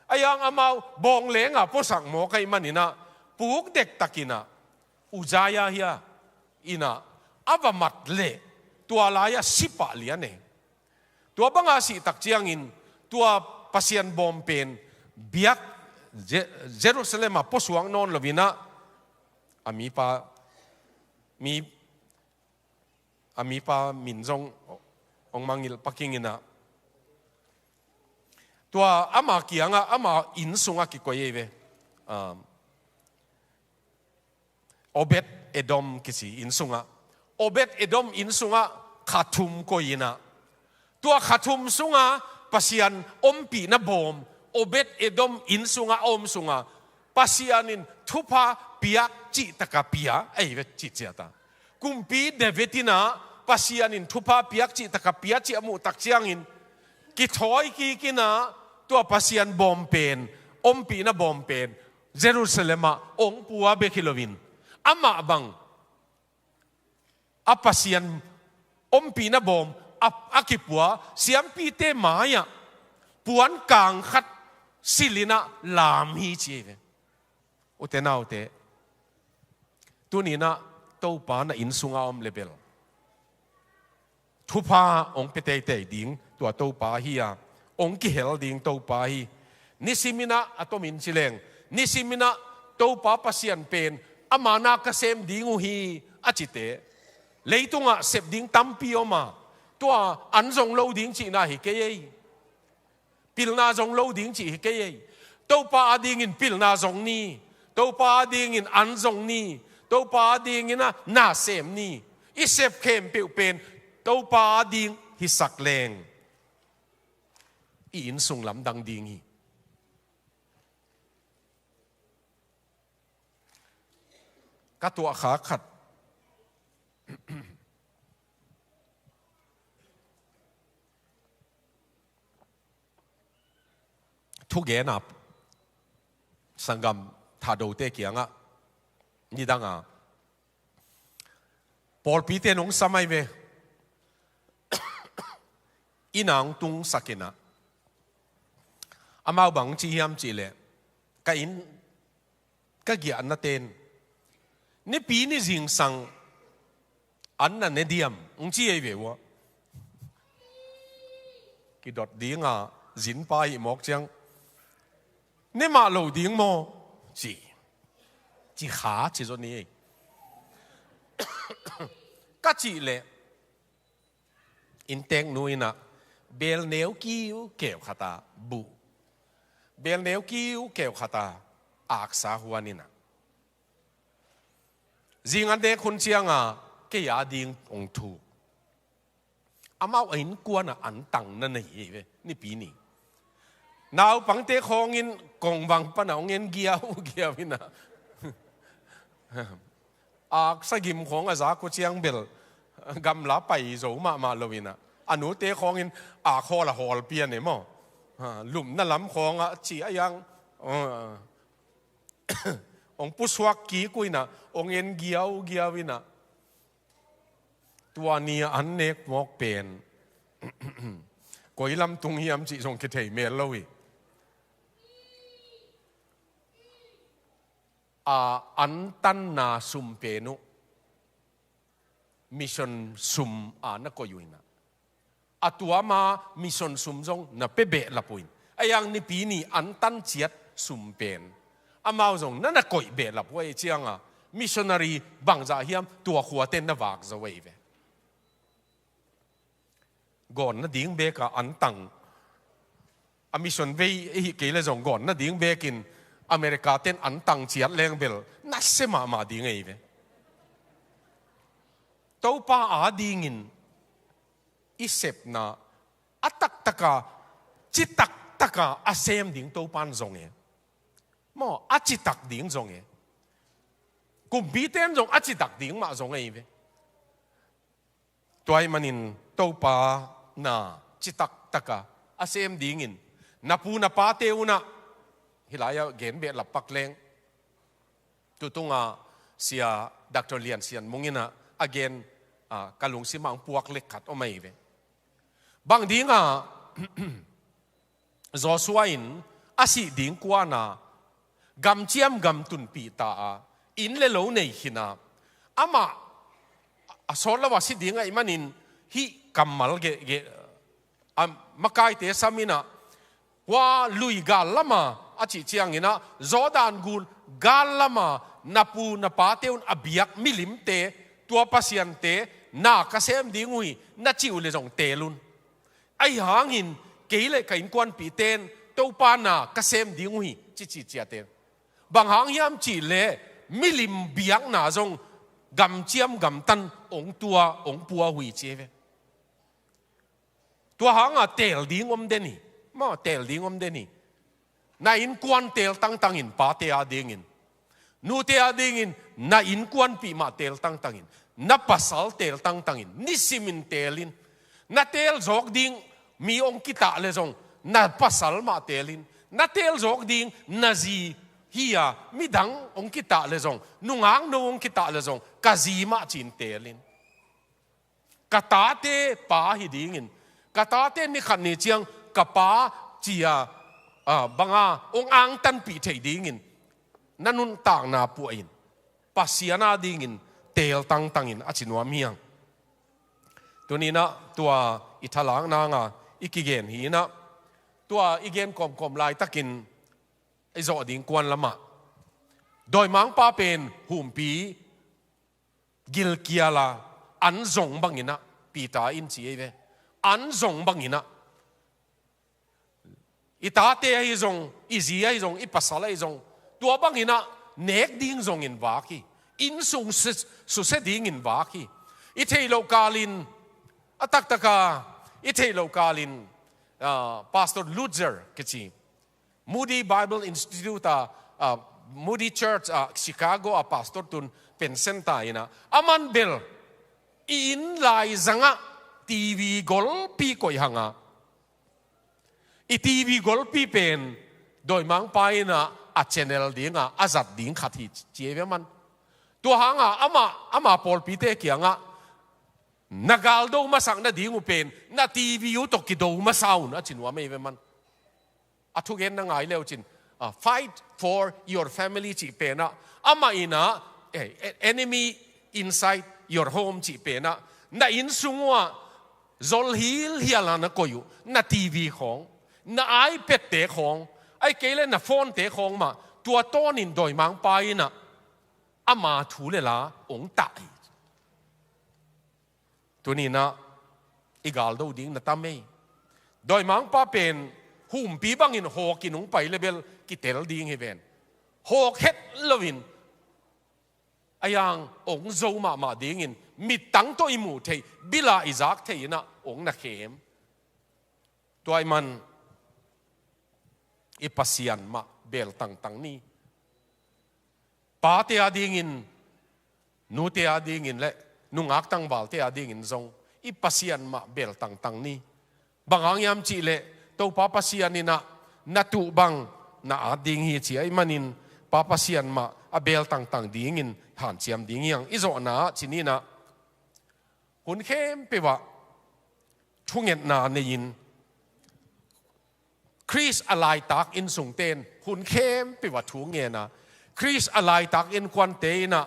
S1: ayang amau bong lenga posang mo kai manina puk dek takina ujaya hiya ina avamat le tua laya sipa liane tua banga si tak chiang in tua pasian bom pen biak Jerusalem a posuang non lovina ami pa minjong ong mangil pakingina tua ama kianga ama insunga ki koyeve Obed Edom kisi insunga Obed Edom insunga khathum koina tua khathum sunga pasian ompi na bom Obed Edom insunga om sunga pasianin thupa piak chi taka pia ai ve chi chiata kumpi devetina pasianin thupa piak chi taka pia chi amu tak chiangin ki thoi ki kina tua pasian bom pen ompi na bom pen Jerusalema ong puwa be kilovin ama bang apasian ompi na bom akipua siampi te maya puan kang khat silina lam hi chive utenau te tunina topa na insunga om level thupa ong pete te ding tua topa hi ya ong ki hel ding topa hi nisimina atomin sileng nisimina topa pasian pen amana ka sem dingu hi achite leitunga sep ding tampi oma tua anjong lo ding chi na hi ke ei pilna jong lo ding chi hi ke ei topa ading in pilna jong ni topa ading in anjong ni topa ading in na sem ni isep kem pe pen topa ading hi sakleng in sung lam dang ding hi ka tua kha khat thu ge na sangam tha do te kianga ni danga Paul pi te nong samai ve inang tung sakena amao bang chi hiam chi le ka in ka gi an na ten ni pi ni jing sang an na ne diam ung chi ei ve wa ki dot dinga zin pa hi mok chang ne ma lo ding mo chi kha chi zo ni ka chi le in teng nuina bel neu kiu keu khata bu bel neu kiu keu khata ak sa huanina zingan de khun chianga ke ya ding ong thu amao ain kuana an tang na nei ve ni pi ni nào bằng te khong in kong wang pa na ong en gia vina sa gim khong a za ko chiang bel gam la pai zo ma lovina anu te khong in kho la hol pian ne mo lum na lam khong a chi ayang ong puswak ki kuina ong en gia vina tua ni an nek mok pen koi lam tung hiam chi song ke thei mel lowi an tan na sum penu mission sum na ko yuina atua ma mission sum jong na pebe la puin ayang ni pi ni an tan chiat sum pen amao jong na koi be la poi chianga missionary bangza hiam tua khua ten na wak za wei ve gon na ding be ka an tang a mission ve hi ke le jong gon na ding be kin America ten an tang chiat leng bel na se ma ding ei ve to pa a ding in isep na atak taka chitak taka asem ding to pan zong e mo achitak ding zong e kum bi ten zong achitak ding ma zong ei ve toy manin to pa na chitak taka asem ding in na pu na pa te una hilaya gen be la pak leng tutunga sia Dr. Lian sian mungina again kalung simang puak lekat o may ve bang dinga Joshua in asi ding kuana gam chiam gam tun pi ta in le lo nei hina ama asola wasi dinga imanin hi kamal ge makai te samina wa lui gal lama achi chiang ina Jordan gun gal lama napu napateun abiak milim te tua pasian te na kasem dingui na chiu le jong telun ai hangin keile kain kwan pi ten to pa na kasem dingui chi chia ten bang hang yam chi le milim biak na jong gam chiam gam tan ong tua ong pua hui che ve tua hang tel ding deni ma tel ding deni na in kwan tel tang in pa te a ding in nu te a ding in na in kwan pi ma tel tang in na pasal tel tang in ni simin telin na tel jok ding mi ong kita le jong na pasal ma telin na tel jok ding na zi hiya mi dang ong kita le jong nungang no ong kita le jong kazima chin telin katate pa hi ding in katate ni khan ni chiang kapa chia banga ong ang tan pi thei ding in nanun tang na pu in pasiana ding in tel tang in achinwa miang tunina tua ithalang na nga ikigen hi na tua igen kom lai takin izo ding kwan lama doi mang pa pen humpi gil kiala an zong bangina pita in chi ve an zong bangina itate ai zong izi ai zong ipasala ai zong tua bangina nek ding zong in waki in sung su se ding in waki ithei lokalin atak taka ithei lokalin Pastor Lutzer kichi Moody Bible Institute Moody Church Chicago pastor tun pensenta ina aman bel in lai zanga TV gol pi koi hanga i TV gol pi pen doi mang pai na a channel dinga azat ding khathi cheve man to hanga ama pol pi te kianga nagal do masak na dingu pen na TV u to ki do masaun a chinwa me man athugen na ngai leo chin fight for your family chi pena ama ina enemy inside your home chi pena na in sungwa zol hil hiala na koyu na TV khong na iPad te khong ai kele na phone te khong ma tua ton in doi mang pai na ama thu le la ong tai tunina igal do ding na tamei doi mang pa pen hum pi bang in ho kinung pai level ki tel ding heven ho het lovin ayang ong zo ma ding in mit tang to imu thei bila izak thei na ong na khem toy man ipasian ma bel tang ni pa te ading in nu te ading in le nungak tang bal te ading in zong ipasian ma bel tang ni bangang yam chi le to papasian ni na tu bang na ading hi chi ai manin papasian ma abel tang ding in han chiam ding yang izo na chini na hun khem pe wa thunget na nein Chris alai tak in sung ten hun khem pe wa thu nge na Chris alai tak in kwan te na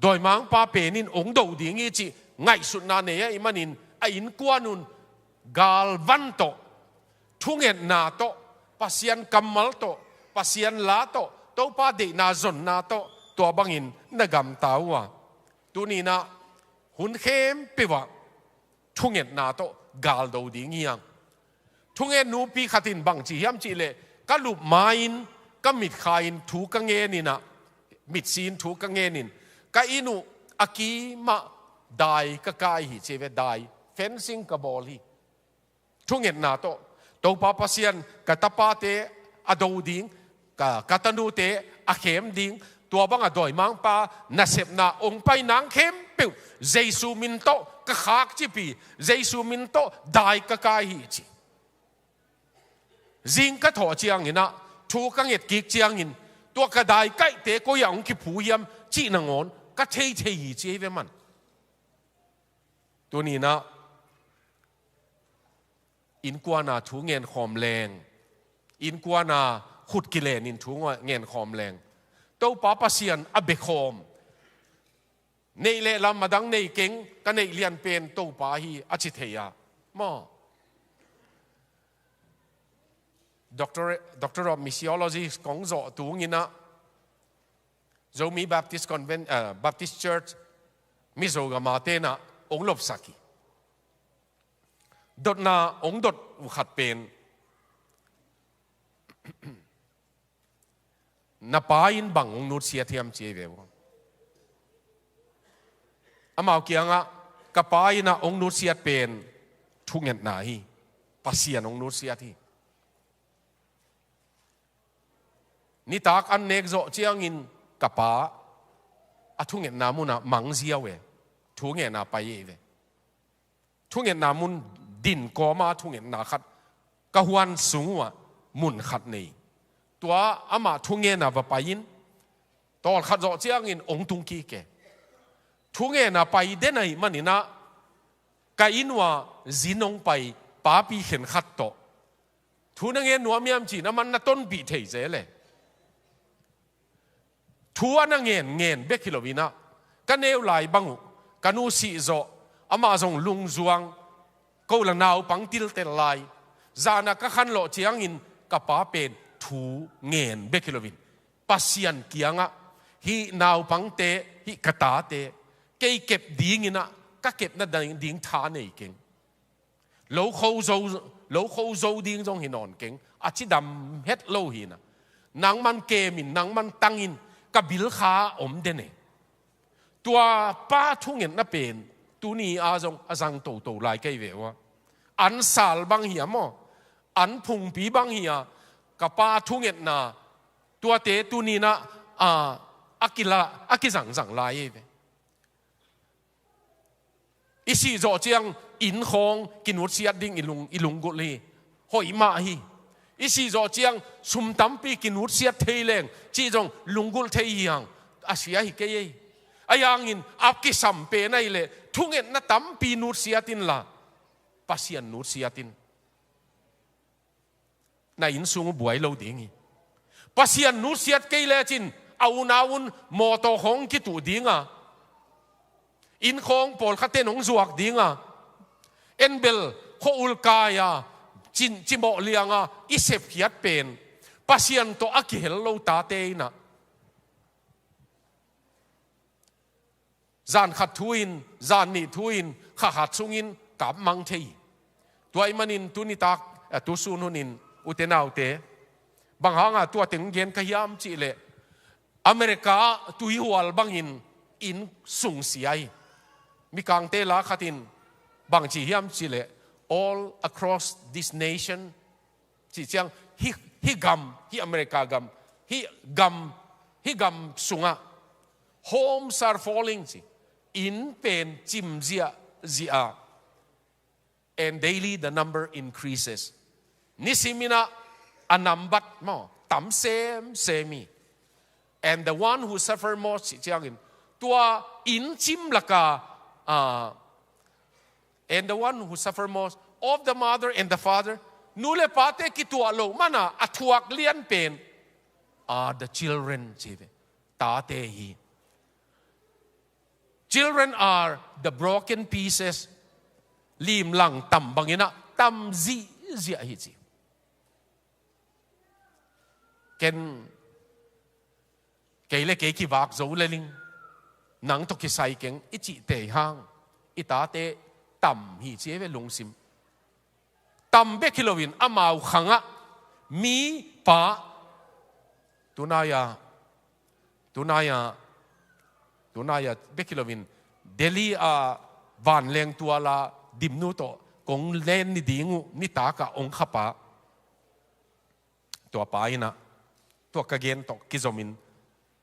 S1: doi mang pa penin ong do ding i chi ngai sut na ne ai manin a in kwanun gal van to thunget na to pasian kamal to pasian la to pa de na zon na to bangin nagam tawa tunina hun khem pe wa thunget na to gal do ding yang thunget nu pi khatin bang chi yam chi le ka lup main ka mit khain thu ka nge ni na mit sin thu ka nge nin ka inu aki ma dai ka kai hi cheve dai fencing ka bol hi thunget na to pa pasian ka tapa te ado ding ka katanu te a khem ding tua bang adoi mang pa na sep na ong pai nang khem pe jesu min to ka khak chi pi jesu min to dai ka kai hi chi jing ka tho chiang ina thu ka nget kik chiang in ตัวกระไดใกล้เตะก็ยังคิดผู้ยำจีนงอนก็เทเจีเวมันตัวนี้นะอินกว่านาถูเงินหอมแรงอินกว่านาขุดกิเลนินถูเงินหอมแรงตัวป้าปัสยันอเบคอมในเล่ลำมาดังในเก่งก็ในเรียนเป็นตัวป้าฮีอจิตเฮียมอDoctor of Missiology ของโจตัวงี้นะโจมี Baptist Convent Baptist Church มิโซกามาเตนะองค์ลบสักีดดนาองค์ดดอุขัดเป็นนับไปอินบังองค์นุษย์เทียมเจียวอามาเกี่ยงอ่ะกับไปนะองค์นุษย์เป็นทุกเงินไหนปัสเซียนองค์นุษย์ที่นี่ตากอันเนกโจเจียงอินกับป้าอะทุกเงินนามุนะมังเสียวเวทุกเงินนาไปเวทุกเงินนามุนดินก็มาทุกเงินนาขัดกะฮวนสูงว่ะมุนขัดนี่ตัวอามาทุกเงินนาไปยินตอนขัดโจเจียงอินองตุงกีเกทุกเงินนาไปเดนไหนมันนี่นะกะอินว่าจินงไปป้าปีเข็นขัดโตทุกเงินนัวเมียมจีนะมันน่ะต้นปีเทเจเลยทัวนั่งเงินเบกิโลวินะกันเอวไหลบังกันนูสีโจอามาจงลุงจวงกูละนาวปังติลเตลไลจานักขันโลเจียงอินกับป้าเป็นทูเงินเบกิโลวินปัสยันเกียงอ่ะฮีนาวปังเตฮีกตาเตเกยเก็บดิ่งนะก็เก็บนั่นดิ่งท่านี่เก่งโลเขาโจดิ่งจงหินอนเก่งอาชิดำเฮ็ดโลหินะนางมันเกมินนางมันตั้งอินกับบิลขาอมเดนเนตัวป้าทุ่งเงินน่ะเป็นตัวนี้อาจังโตลายเกยเววะอันสาลบางเหียมอันพุงปีบางเหียกับป้าทุ่งเงินน่ะตัวเตตัวนี้นะอากิจังลายเวอีสี่จ่อเจียงอินคองกินวัดเสียดิ่งอีลุงกุลีหอยมาฮีอีสี่จ่อเจียงสุมตั้มปีกินวัดเสียเทเลงจีจงลุงกุลเทียงอาเซียฮิเกยอายังอินอับกิสัมเปนัยเลทุ่งเงินน่ะตั้มปีนูดเสียตินละปัสยันนูดเสียตินนายอินสูงบวยเราดิ่งปัสยันนูดเสียเกยเลจินเอานาวุนมอโตของกิตูดิ่งอินคงปอลขัดเตนงจวกดิ่งเอ็นเบลโคอุลกายจิโมเลียงอิเซฟยัดเป็นปัสยันโตอักเฮลโลตาเตนะจานขัดทุอินจานนี่ทุอินขัดซุงินกับมังเทยตัวไอ้มันินตุนิตากตุสุนุนินอุเทนาวเตบางครั้งตัวถึงเย็นขยามจีเลอเมริกาตุยหัวบางอินสุงเสียมีกางเตลาขัดินบางจียามจีเล all across this nation จีเจียงฮิกัมฮิอเมริกากัมฮิกัมสุงะ homes are falling จีอินเป็นจิมเซียand daily the number increases นิสิมินะอันนับบัดมอต่ำเซมี and the one who suffer most จีเจียงตัวอินจิมละกาand the one who suffer most of the mother and the father นูเลปาเตกิตัวโลมันอัทวักเลียนเป็น are the children จีเวตาเตฮี children are the broken pieces ลีมหลังต่ำบางอย่างนะต่ำจีฮิจีเกย์เล็กเกย์qui vạc dấu lên linh nắng tục cái say kính ít chỉ tệ hang ít tá tệ tầm hi chế về lung sim tầm bé kilowin amau khang á mi pa tunaya bé kilowin Delhi van leng tua la dim nu to kong len ni dingu ni ta ka ong khapa tua pa ina tua ka gen to kizomin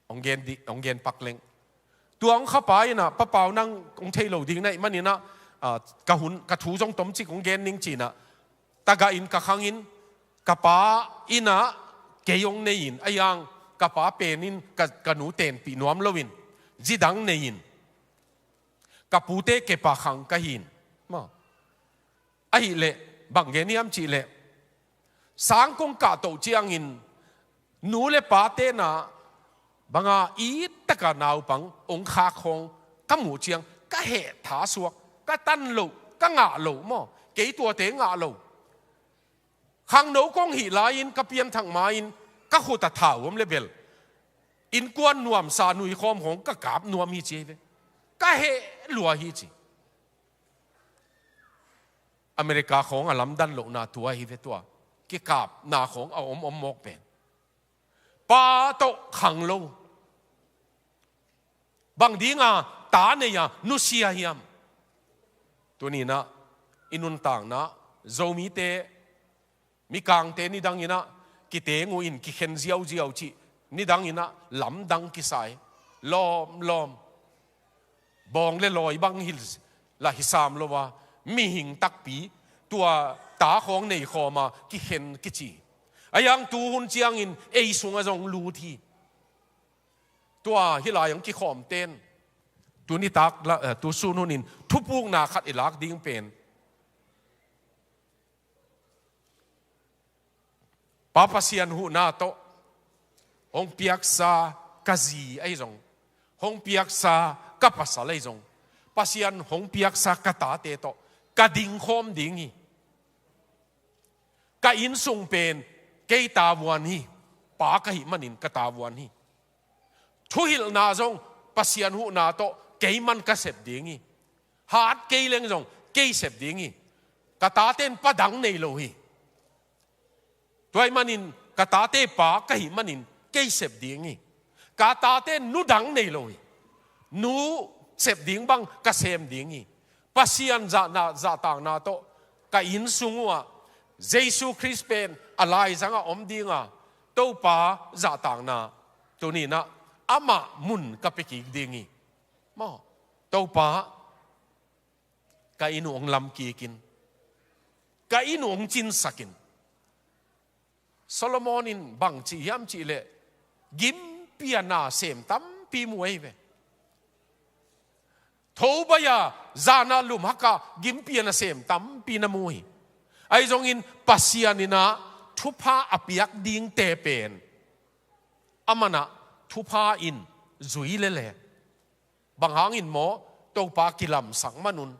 S1: ong gen pak lengตัวองข้าไปนะป้าเปานั่งองเทโลดิ้งในมันนี่นะกะหุนกะถูจงต้มจิกองเกนนิ่งจีนะตากะอินกะขังอินกะป้าอินะเกยองในอินไอยัง กะป้าเป็นนินกะหนูเต็นปีนวมลวินจีดังเนินกะปูเตเกปะขังกะหินมาไอ้เละบังเกนิยมจีเละสังคงกะโตเจียงอินหนูเละป้าเตนะบังอาอีตะกะนาวปังองคาคงกะหมูเจียงกะเหถาสวกกะตันโลกะงะโลมอกี่ตัวเตงะโลขังหนูกงหิลายินกะเปียนทางมาอินกะขุตะถาวมเลเบลอินกวนนวมสานุยคอมของกะกาบนวมฮีจีเวกะเหลัวฮีจีอเมริกาของอลัมดันโลนาตัวฮีเวตัวกะกาบนาของเอาอมมกเป็นปาโตขังโลบางดีงาตาเนียนุเซียฮิมตัวนี้นะอินุนต่างนะโจมีเตมีกางเตนี่ดังยินะกิเตงูอินกิเข็นเจียวเจียวจีนี่ดังยินะลำดังกิสายล้อมล้อมบองเล่ลอยบังฮิลละฮิสามโลว่ามีหิงตักปีตัวตาของในคอมากิเข็นกิจีอายังตูหุนเจียงอินเอซุงอจงลูทีตัวฮิลายังกิขอมเต้นตัวนี้ตักละตัวซูนุนินทุบปุกนาขัดอิลักดิ้งเป็นปาปเซียนหูนาโตองเปียกซากะจีไอจงฮงเปียกซากะปัสสะไอจงปาเซียนฮงเปียกซากะตาเตโตกะดิ้งคอมดิ้งฮีกะอินซุงเป็นเกยตาวันฮีปากะหิมันินกะตาวันฮีทุหิลนาจงปาเซียนหูนาโตเกยมันกะเสพดิ้งฮีหาดเกยเลงจงเกยเสพดิ้งฮีกะตาเต้นปะดังในโลฮีตัวมันนินกาตาเตปากะหิมันนินเกยเสพดิ้งกาตาเตนูดังในโลยนูเสพดิ้งบังกะเสมดิ้งปัสยันจะต่างนาโตกะอินซุงวะเยซูคริสต์เป็นอะไรจังอมดิ้งโตปาจะต่างนาตัวนี้นะอามามุนกะเปกิดิ้งมอโตปากะอินองลำกีกินกะอินองจินสักินโซโลมอนินบังจียามจีเลกิมเปียนาเสมตั้มปีมวยเวทูบยาจานาลุมฮักกะกิมเปียนาเสมตั้มปีนมวยไอจงอินปัสยานินะทุพาอภิยักดิงเตเป็นอามานะทุพาอินจุยเลเลบางหางอินโมโตปากิลำสังมนุน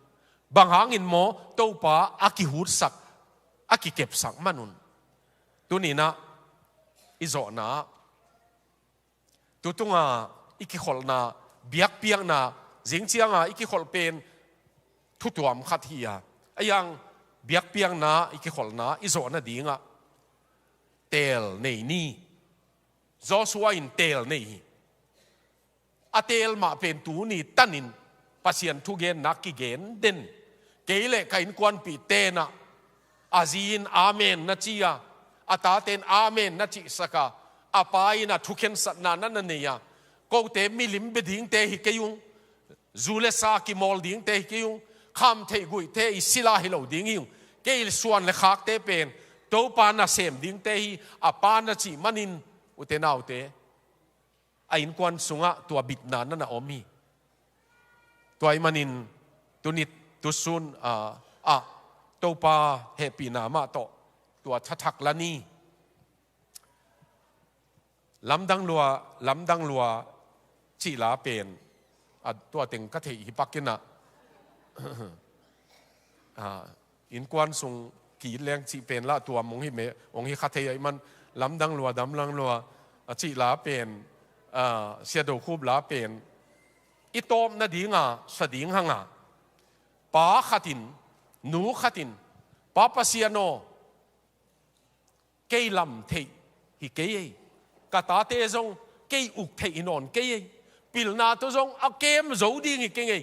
S1: บางหางอินโมโตปาอากิหูดสักอากิเก็บสังมนุนตัวนี้นะอิโซนะตัวตรงอีกคนนะเบียกเปียงนะจิงเจียงอีกคนเป็นทุตัวมขัดเฮียไอ้ยังเบียกเปียงนะอีกคนนะอิโซนะดีงะเตลในนี่จอสวาอินเตลในอาเตลมาเป็นตัวนี้ตันินปัสยันทุเกนนักกิเกนเด่นเกลเลกินกวนปีเตนะอาจีนอาเมนนะจียาอาตาเตนอาเมนนัจิสกาอาปายนะทุกเข็นสัตนานั่นนี่ยก็เตมิลิมเบดิ้งเตหิกยุงจูเลสากิมอลดิ้งเตหิกยุงคำเทกุยเตอิสิลาฮิโลดิ้งยุงเกลส่วนเลขากเตเป็นโตปานาเซมดิ้งเตหิอาปานาจิมันินอุเตนาวเตไอ้อินควันสุงะตัวบิดนานั่นน่ะอมีตัวไอ้มันินตัวนิดตัวซุนโตปาเฮปีนามาโตตัวทักละนี่ลำดังลัวจีลาเป็นตัวเต็งกะเทหิปักกินนะอินกวนส่งกีแรงจีเป็นละตัวมงหิเมองหิคาเทยมันลำดังลัวจีลาเป็นเสียดคูบลาเป็นอิโตมนาดีงาสดิงหังป้าขัดินหนูขัดินป้าปัสยาโนเกยลำเทฮิเกยกาตาเตจงเกยอุกเทอินอนเกยปิลนาตัวจงเอาเกมโจดีงิเกย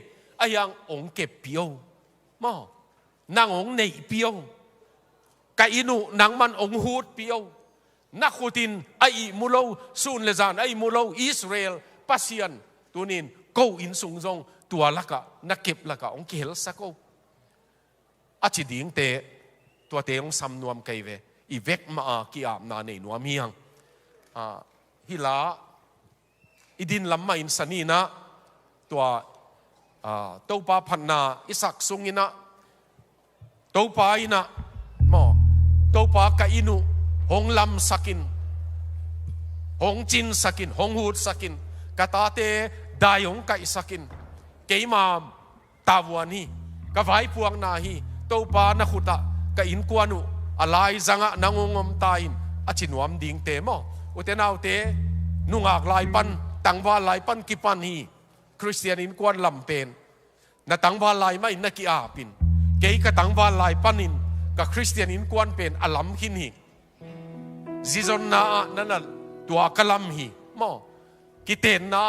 S1: อายังองเก็บเปียวมอนางองในเปียวกาอินุนางมันองหูดเปียวนักขุดินไอมูโลซูนเลจานไอมูโลอิสราเอลปัสยันตัวนินโกอินสุงจงตัวละกะนักเก็บละกะองเกลสักโกอาจิดิงเตตัวเตองสำนวมเกยเวอีเวกมากีอาบนาในนัวเมียง hi la idin lamma in sanina tua topa phanna isak sungina topa ina mo topa ka inu hong lam sakin hong chin sakin hong hut sakin katate dayong ka isakin keima tawani ka vai puang na hi topa na khuta ka in kwanu alai zanga nangongom tain achinuam ding te mo utenaw te nungak lai pan tangwa lai pan kipan hi Christian in kwan lampen na tangwa lai mai na ki apin kei ka tangwa lai panin ka Christian in kwan pen alam hin hi zizon na nanal tua kalam hi mo kiten na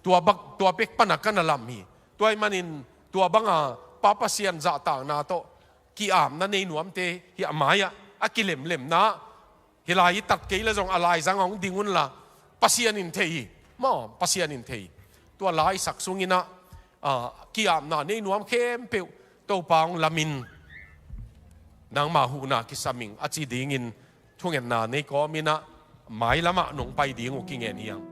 S1: tua pek panakan alam hi tuai manin tua banga papasian za ta na to ki am na nei nuam te hi amaya akilem lem na hilai tak ke la jong alai zang ong dingun la pasian in thei mo pasian in thei tua lai sak sungina ki am na nei nuam khem pe to pang lamin nang ma hu na ki saming achi ding in thungen na nei ko mina mai lama nong pai ding o ki ngen hiang